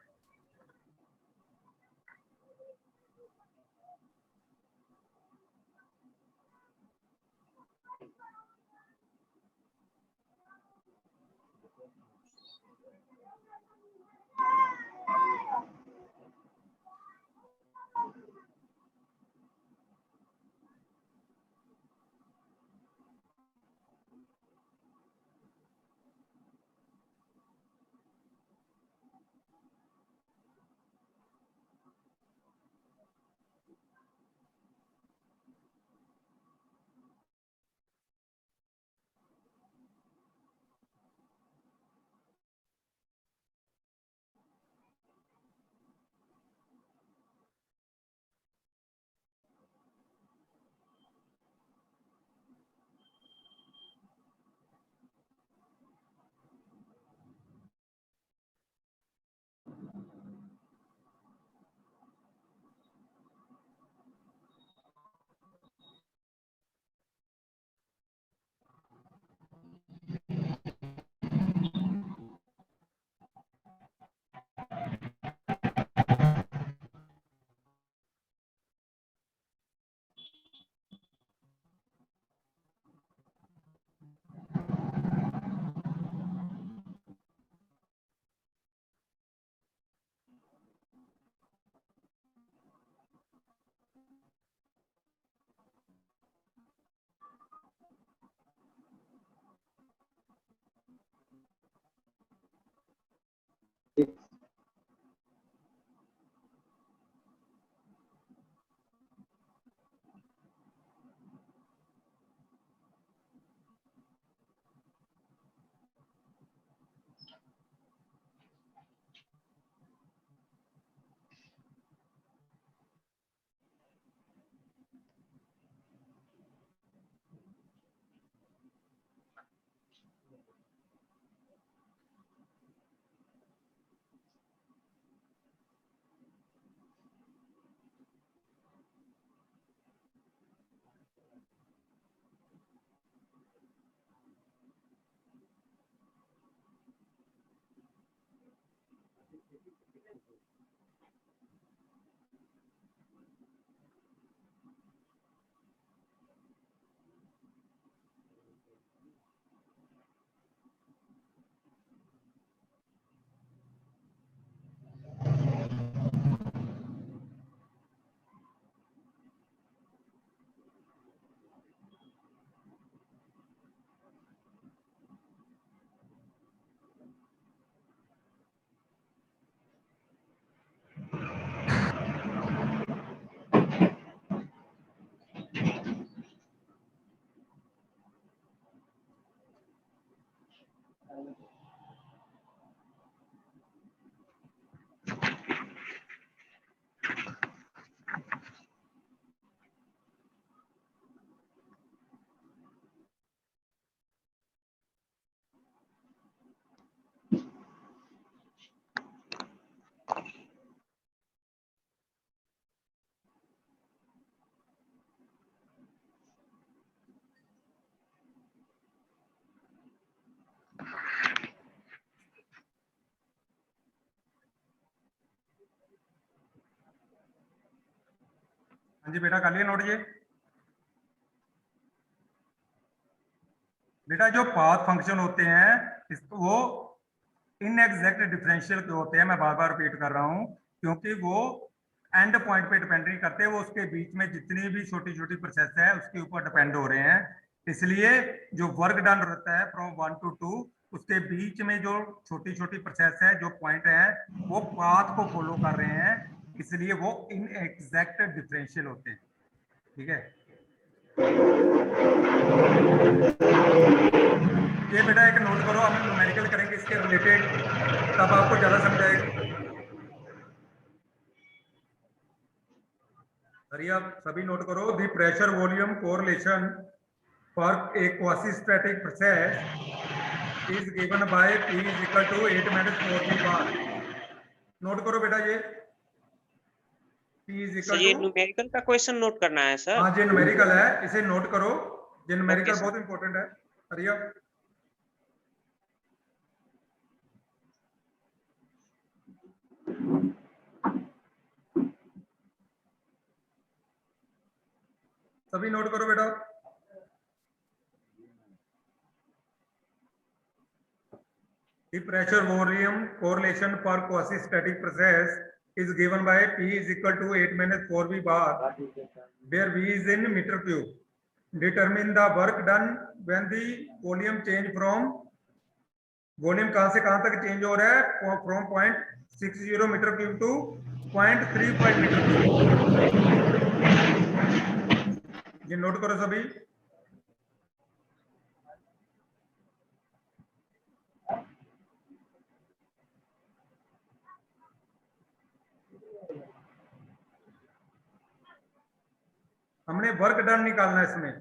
हाँ जी बेटा, कर लिया नोट ये। बेटा जो पाथ फंक्शन होते हैं इसको वो इनएग्जैक्ट डिफरेंशियल के होते हैं, मैं बार बार रिपीट कर रहा हूं, क्योंकि वो एंड पॉइंट पे डिपेंड नहीं करते, वो उसके बीच में जितनी भी छोटी छोटी प्रोसेस है उसके ऊपर डिपेंड हो रहे हैं। इसलिए जो वर्क डन रहता है फ्रॉम 1 to 2, उसके बीच में जो छोटी छोटी प्रोसेस है, जो पॉइंट है, वो पाथ को फॉलो कर रहे हैं, इसलिए वो इनएग्जैक्ट डिफरेंशियल होते हैं। ठीक है, ये बेटा एक नोट करो, हम न्यूमेरिकल करेंगे इसके रिलेटेड, तब आपको ज्यादा समझाएगा। अरे आप सभी नोट करो, the pressure volume correlation for a quasi static process is given by P is equal to 8 - 4 bar. Note करो बेटा, ये P is सर equal ये to, न्यूमेरिकल का क्वेश्चन नोट करना है सर। हाँ ये न्यूमेरिकल है, इसे नोट करो, ये न्यूमेरिकल Okay, sir. बहुत इंपॉर्टेंट है। अरे आप सभी नोट करो बेटा। The pressure volume correlation for quasi-static process is given by P is equal to 8 - 4 V bar, where V is in meter cube. Determine the work done when the volume change from, volume कहां से कहां तक change हो रहा है, from 0.60 meter cube to 0.35 meter cube. ये note करो सभी। हमने वर्क डन निकालना है इसमें।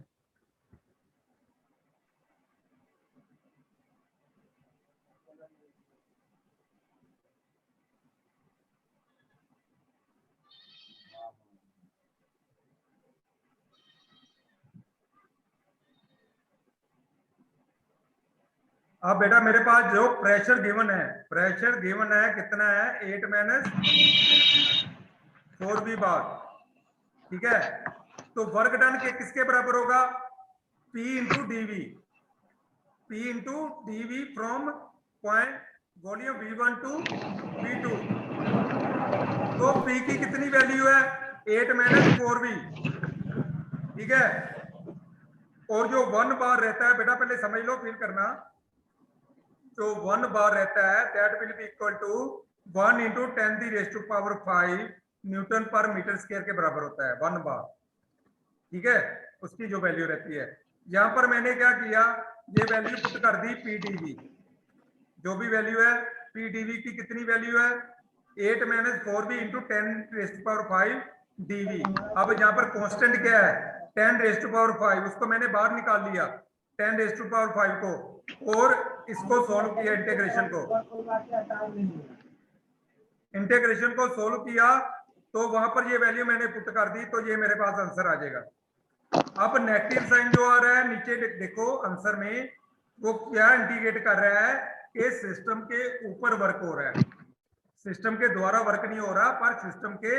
अब बेटा मेरे पास जो प्रेशर गिवन है, प्रेशर गिवन है कितना है, 8 - 4 V बार। ठीक है, तो वर्क डन के किसके बराबर होगा, P into dV, P into dV from point volume V1 to V2। तो P की कितनी वैल्यू है, 8 - 4 V। ठीक है, और जो 1 बार रहता है बेटा, पहले समझ लो फिर करना, जो 1 बार रहता है that will be equal to 1 × 10⁵ newton per meter square के बराबर होता है 1 बार। ठीक है, उसकी जो वैल्यू रहती है, यहां पर मैंने क्या किया, ये वैल्यू पुट कर दी PdV, जो भी वैल्यू है PdV की कितनी वैल्यू है, 8 - 4 V × 10⁵ dV। अब यहाँ पर कांस्टेंट क्या है, 10⁵, उसको मैंने बाहर निकाल लिया 10⁵ को, और इसको सोल्व किया, इंटीग्रेशन को सोल्व किया, तो वहां पर ये वैल्यू मैंने पुट कर दी, तो ये मेरे पास आंसर आ जाएगा। अब नेगेटिव साइन जो आ रहा है नीचे देखो आंसर में, वो क्या इंडिकेट कर रहा है कि सिस्टम के ऊपर वर्क हो रहा है, सिस्टम के द्वारा वर्क नहीं हो रहा, पर सिस्टम के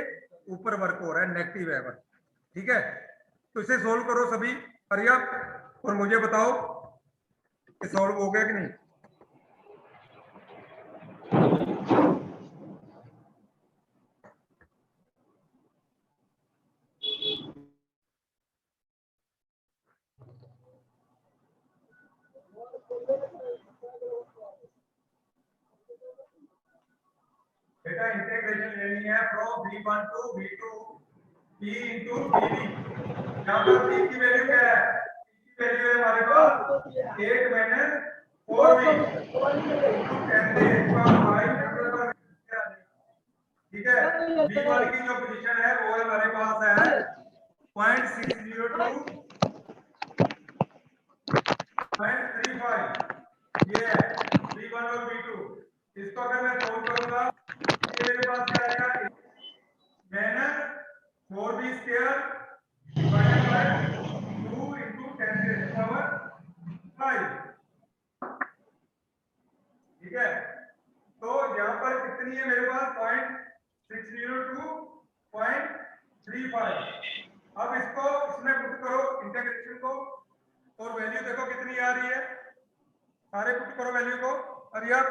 ऊपर वर्क हो रहा है, नेगेटिव है वर्क। ठीक है, तो इसे सोल्व करो सभी, हरिया, और मुझे बताओ कि सॉल्व हो गया कि नहीं। बेटा इंटीग्रेशन लेनी है from V1 to V2 P into dV। यहाँ पर P की वैल्यू क्या है, P की वैल्यू है हमारे पास 8 - ठीक है, V1 की जो पोजीशन है वो हमारे पास है 0.602 0.35, ये है V1 और V2। इसको अगर मैं सोल्व करूंगा ये मेरे पास क्या आएगा, minus 4b² divided by 2 into 10 to the power 5। ठीक है, तो यहाँ पर कितनी है मेरे पास 0.602 0.35। अब इसको इसमें पुट करो इंटीग्रेशन को और वैल्यू देखो कितनी आ रही है, सारे पुट करो वैल्यू को। और यार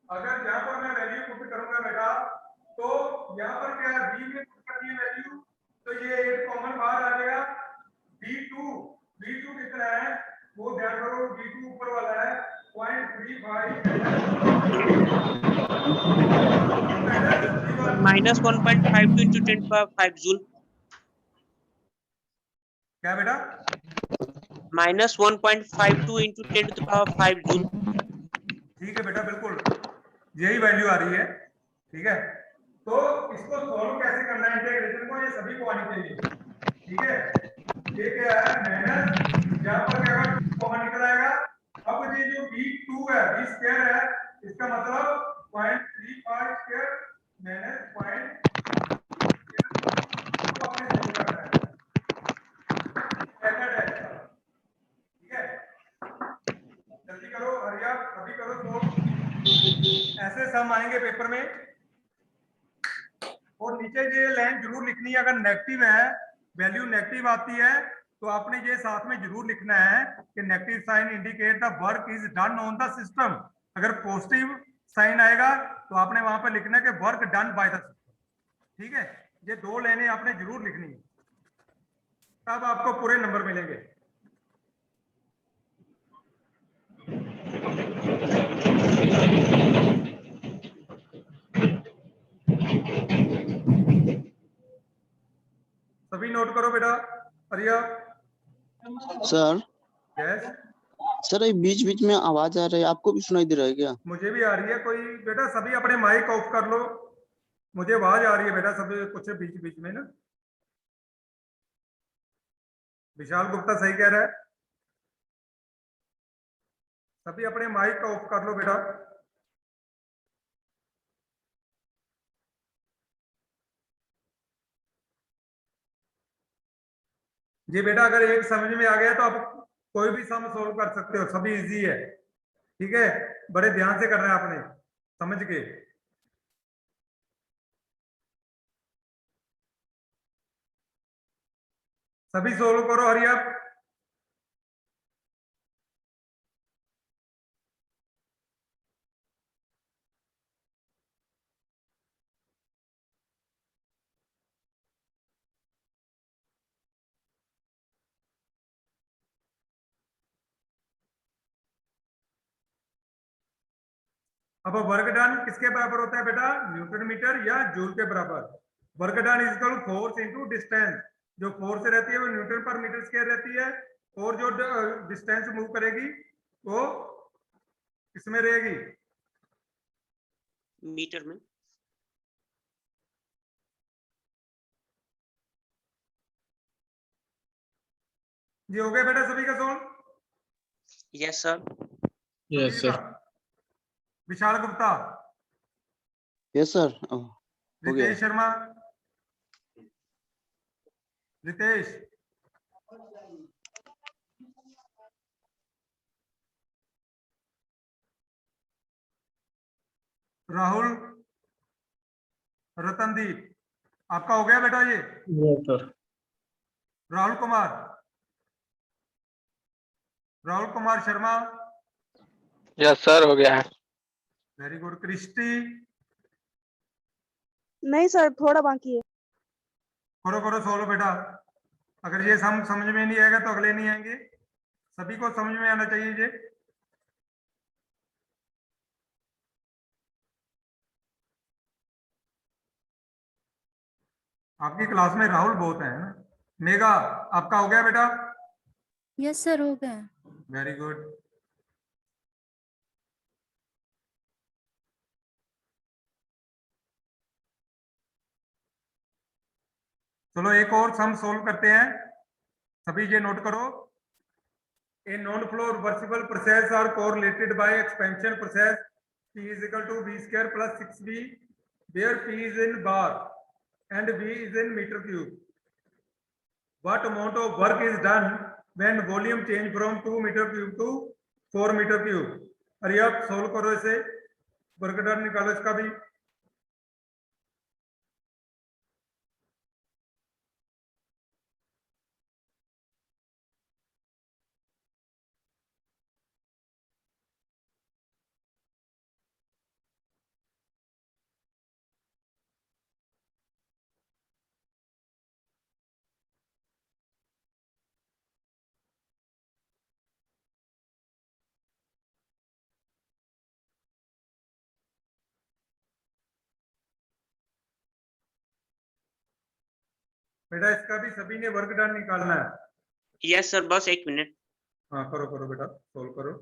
अगर यहाँ पर मैं वैल्यू पुट करूंगा बेटा तो यहाँ पर क्या है, b में पुट करनी है वैल्यू, तो ये एक कॉमन बाहर आ जाएगा b2 कितना है वो ध्यान करो, b2 ऊपर वाला है 0.35 -1.52 into 10⁵ जूल। क्या बेटा, -1.52 into 10⁵ जूल। ठीक है बेटा, बिल्कुल यही वैल्यू आ रही है। ठीक है, तो इसको सॉल्व कैसे करना है इंटीग्रेशन को, ये सभी को आनी चाहिए। ठीक है, ये क्या है माइनस, यहाँ पर क्या कॉमन निकल आएगा। अब ये जो b2 है b² है, इसका मतलब 0.35² माइनस 0.5। ठीक है, जल्दी करो, हरी आप अभी करो सोल्व, ऐसे सम आएंगे पेपर में। और नीचे ये लाइन जरूर लिखनी है, अगर नेगेटिव है, वैल्यू नेगेटिव आती है तो आपने ये साथ में जरूर लिखना है कि negative sign indicate the work is done on the system. अगर पॉजिटिव साइन आएगा तो आपने वहां पर लिखना है कि work done by the system. ठीक है, ये दो लाइनें आपने जरूर लिखनी है, तब आपको पूरे नंबर मिलेंगे। सभी नोट करो बेटा। अरिया सर यस, सर ये बीच बीच में आवाज आ रही है, आपको भी सुनाई दे रहा है क्या? मुझे भी आ रही है। कोई बेटा सभी अपने माइक ऑफ कर लो, मुझे आवाज आ रही है बेटा सभी कुछ बीच बीच में ना। विशाल गुप्ता सही कह रहा है, सभी अपने माइक ऑफ कर लो बेटा। जी बेटा, अगर एक समझ में आ गया तो आप कोई भी सम सोल्व कर सकते हो, सभी इजी है। ठीक है, बड़े ध्यान से करना है आपने, समझ के। सभी सोल्व करो, हरी आप। अब वर्क डन किसके बराबर होता है बेटा, न्यूटन मीटर या जूल के बराबर। Work done is equal to force into distance. जो फोर्स रहती है वो न्यूटन पर मीटर स्क्वायर रहती है, और जो डिस्टेंस मूव करेगी वो किसमें रहेगी, मीटर में। ये हो गया बेटा सभी का solve. Yes sir. Yes sir. Vishal Gupta, yes sir, हो गया। रितेश शर्मा, रितेश, राहुल, रतनदीप, आपका हो गया बेटा ये। Yes sir. Rahul Kumar Sharma, yes sir, हो गया है। Very good. क्रिस्टी, नहीं सर, थोड़ा बाकी है। करो सोल्व बेटा। अगर ये समझ में नहीं आएगा तो अगले नहीं आएंगे, सभी को समझ में आना चाहिए ये। आपकी क्लास में राहुल बहुत है ना। मेघा, आपका हो गया बेटा? यस सर, हो गया। Very good. चलो एक और सम सोल्व करते हैं, सभी ये नोट करो। A non-flow reversible process are correlated by expansion process P is equal to V square plus 6V, where P is in bar and V is in meter cube. What amount of work is done when volume change from 2 meter cube to 4 meter cube? अरे आप solve करो इसे, work done निकालो इसका भी। बेटा इसका भी सभी ने वर्क डन निकालना है। यस सर, बस 1 मिनट। हाँ करो करो बेटा, सोल्व करो।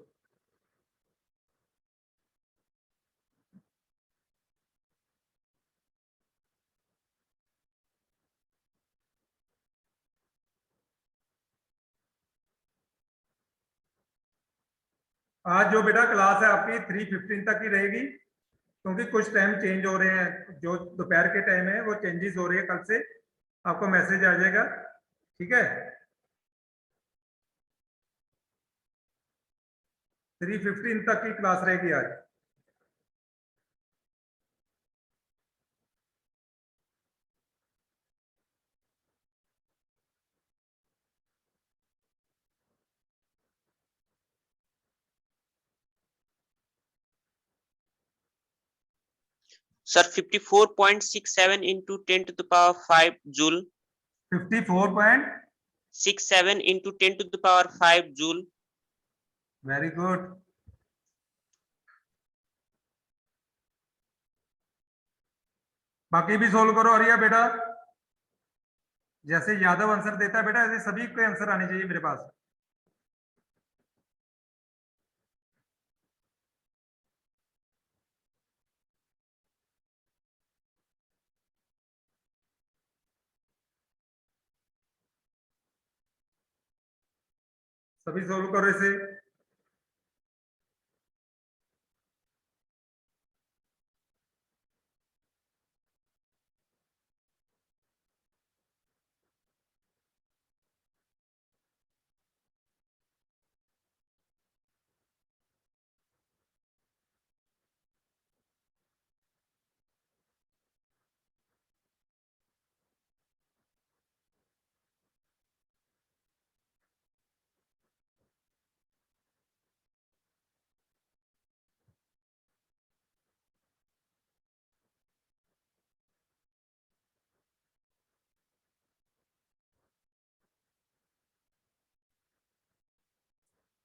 आज जो बेटा क्लास है आपकी 3:15 तक ही रहेगी, क्योंकि कुछ टाइम चेंज हो रहे हैं, जो दोपहर के टाइम है वो चेंजेस हो रही है। कल से आपको मैसेज आ जाएगा, ठीक है? 3:15 तक की क्लास रहेगी आज। Sir 54.67 into 10 to the power 5 joule. 54.67 into 10 to the power 5 joule. Very good. बाकी भी सोल्व करो अरिया बेटा। जैसे यादव आंसर देता है बेटा, ऐसे सभी के आंसर आने चाहिए मेरे पास। सभी सोल्व करो इसे।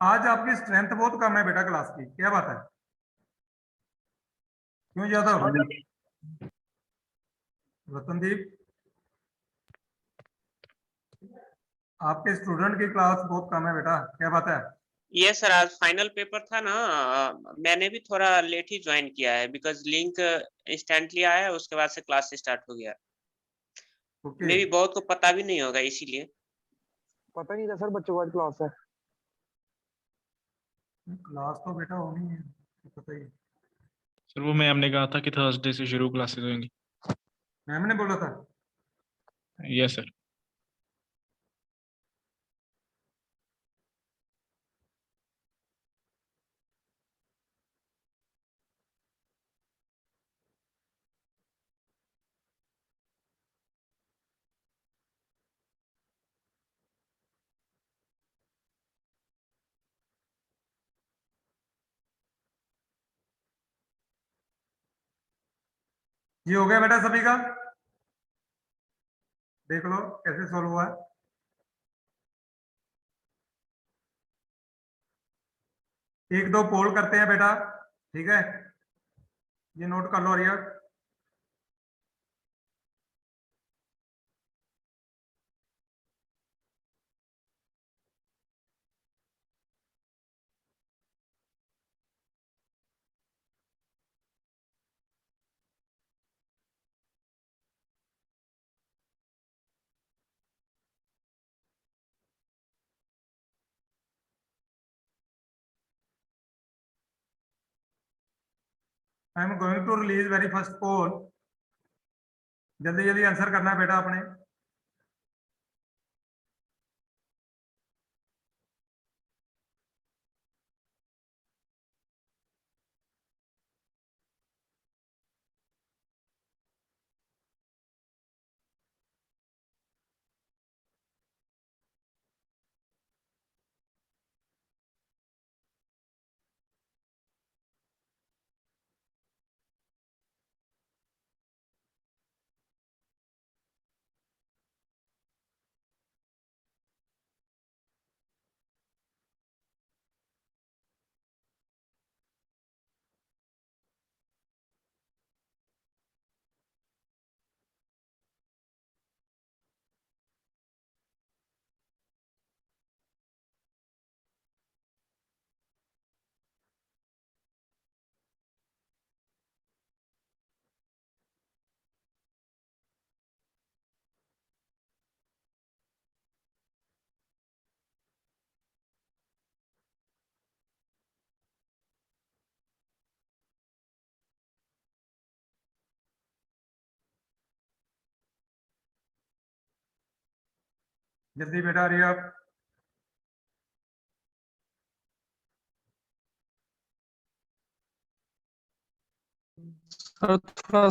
आज आपकी स्ट्रेंथ बहुत कम है बेटा क्लास की, क्या बात है? क्यों यादव? रतनदीप, आपके स्टूडेंट की क्लास बहुत कम है बेटा, क्या बात है? यस सर, आज फाइनल पेपर था ना, मैंने भी थोड़ा लेट ही ज्वाइन किया है, बिकॉज लिंक इंस्टेंटली आया, उसके बाद से क्लास स्टार्ट हो गया। ओके। मे भी बहुत को पता भी नहीं होगा, इसीलिए। पता नहीं था सर बच्चों का क्लास है। क्लास तो बेटा होनी है, पता ही। सर वो मैम ने कहा था कि थर्सडे से शुरू क्लासेस होंगी। मैम ने बोला था? Yes sir. ये हो गया बेटा सभी का? देख लो कैसे सोल्व हुआ है। एक दो पोल करते हैं बेटा, ठीक है? ये नोट कर लो अरिया। I am going to release very first poll. जल्दी जल्दी आंसर करना है बेटा अपने। जल्दी बेटा, रही आप। सर थोड़ा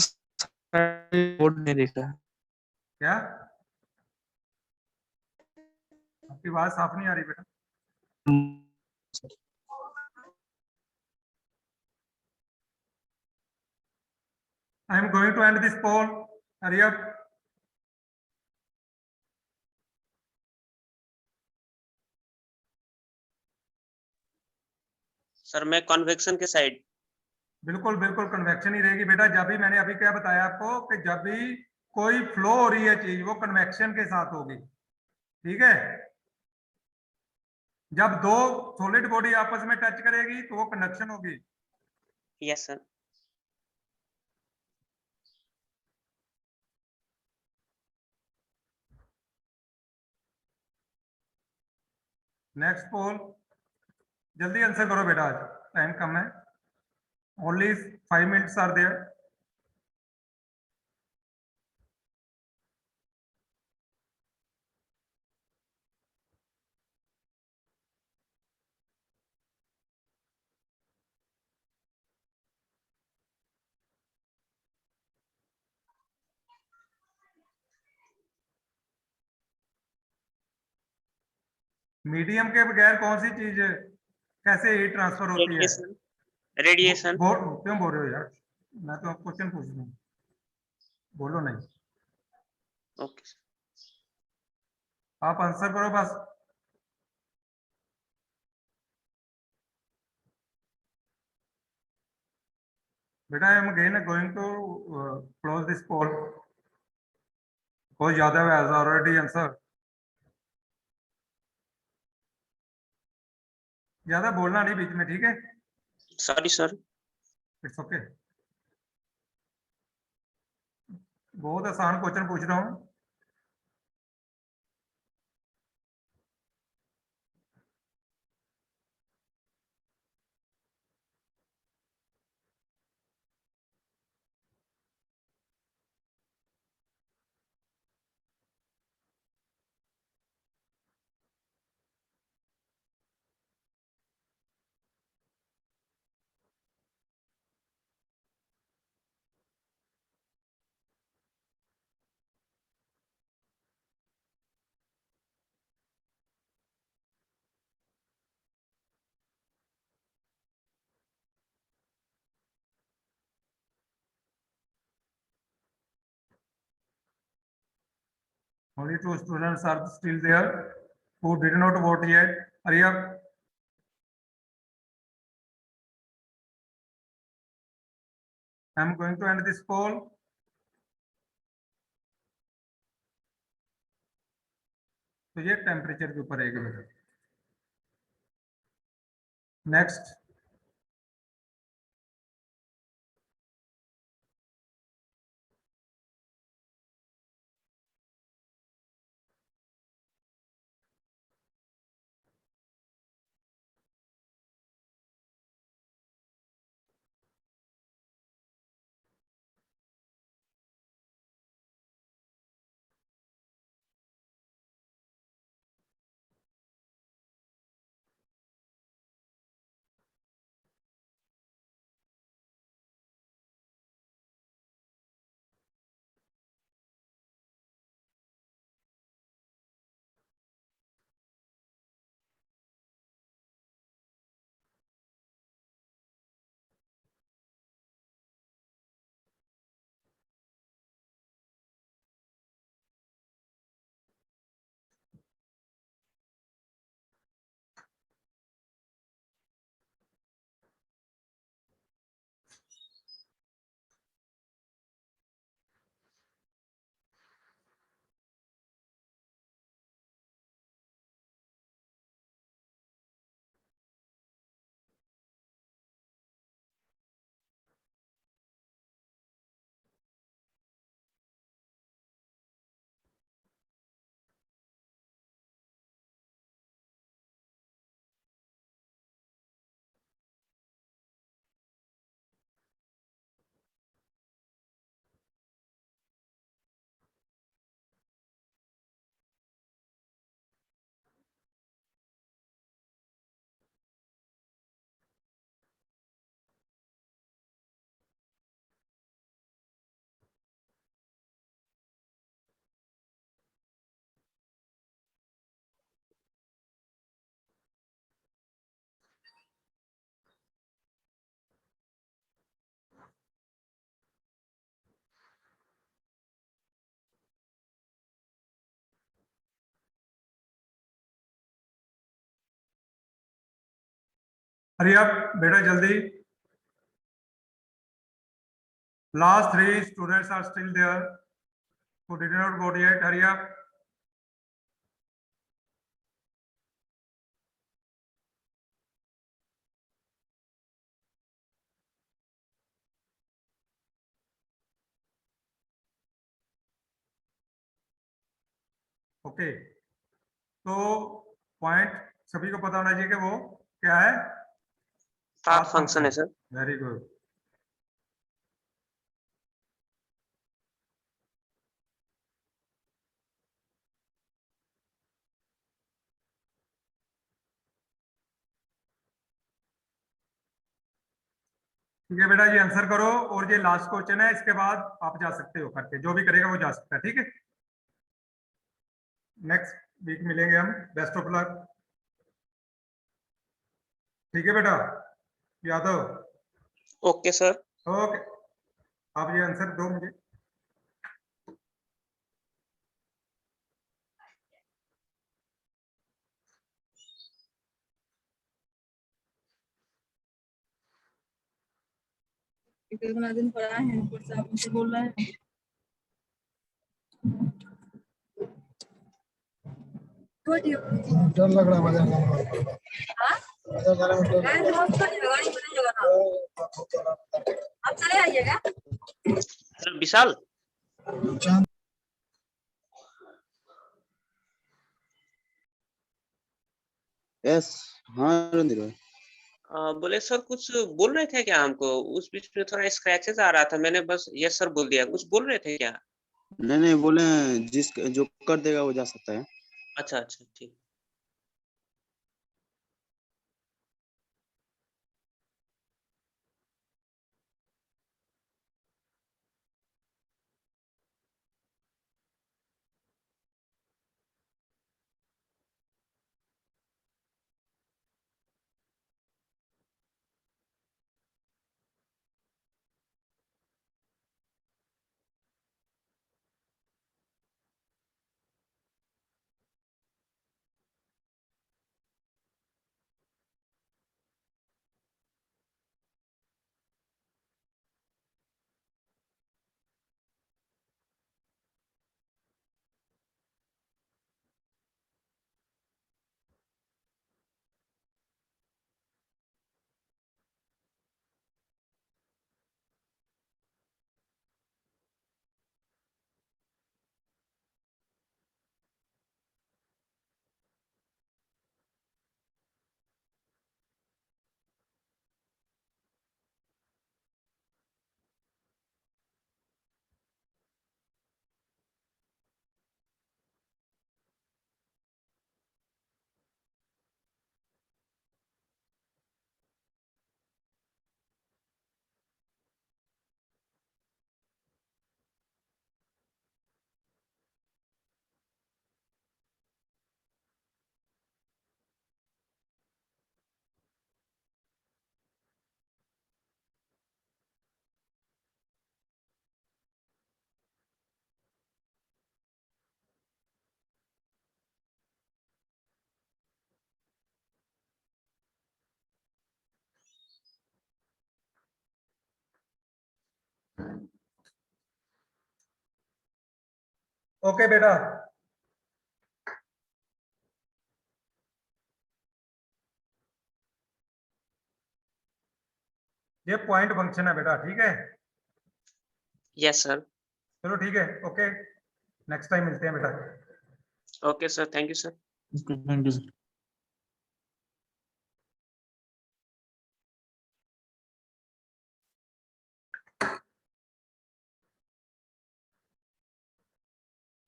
बोर्ड नहीं दिख रहा। क्या आपकी आवाज साफ नहीं आ रही बेटा? I am going to end this poll. Hurry up. Sir मैं कन्वेक्शन के साइड। बिल्कुल बिल्कुल कन्वेक्शन ही रहेगी बेटा। जब भी मैंने अभी क्या बताया आपको कि जब भी कोई फ्लो हो रही है चीज, वो कन्वेक्शन के साथ होगी। ठीक है। जब दो सॉलिड बॉडी आपस में टच करेगी तो वो कंडक्शन होगी। Yes sir. Next poll. जल्दी आंसर करो बेटा, आज टाइम कम है। Only 5 minutes are there. Medium के बगैर कौन सी चीज कैसे हीट ट्रांसफर होती है? रेडिएशन। रेडिएशन। क्यों बोल रहे हो यार? मैं तो क्वेश्चन पूछ रहा हूँ, बोलो नहीं। Okay sir. आप आंसर करो बस। बेटा I am again going to close this poll because Yadav has already answer. ज्यादा बोलना नहीं बीच में, ठीक है? Sorry sir. It's okay. बहुत आसान क्वेश्चन पूछ रहा हूँ। Only 2 students are still there who did not vote yet. Hurry up. I am going to end this poll. तो ये टेम्परेचर के ऊपर रहेगा बेटा। नेक्स्ट। हरी अप बेटा जल्दी। Last 3 students are still there who did not vote yet. Hurry up. Okay, तो point सभी को पता होना चाहिए कि वो क्या है, पाथ फंक्शन है सर। Very good. ठीक है बेटा, ये आंसर करो और ये लास्ट क्वेश्चन है, इसके बाद आप जा सकते हो करके, जो भी करेगा वो जा सकता है। ठीक है, नेक्स्ट वीक मिलेंगे हम। Best of luck. ठीक है बेटा यादव। Okay sir. ओके, आप ये आंसर दो मुझे। कितना दिन पड़ा है, ऊपर से आप मुझसे बोल रहे हैं। डर लग रहा है बाजार जाने में। हाँ? बाजार जाने में डर लग रहा गाड़ी बदल जगह ना। आप चले आइएगा। हेलो विशाल। है। चांद यस। हाँ रणधीर भाई। बोले सर कुछ बोल रहे थे क्या हमको? उस बीच में थोड़ा स्क्रैचेस आ रहा था, मैंने बस यस सर बोल दिया। कुछ बोल रहे थे क्या? नहीं बोले जिस जो कर देगा वो जा सकता है। अच्छा अच्छा ठीक। ओके बेटा, ये पॉइंट फंक्शन है बेटा। ठीक है, यस सर। चलो ठीक है, ओके, नेक्स्ट टाइम मिलते हैं बेटा। Okay sir, thank you sir. Thank you sir.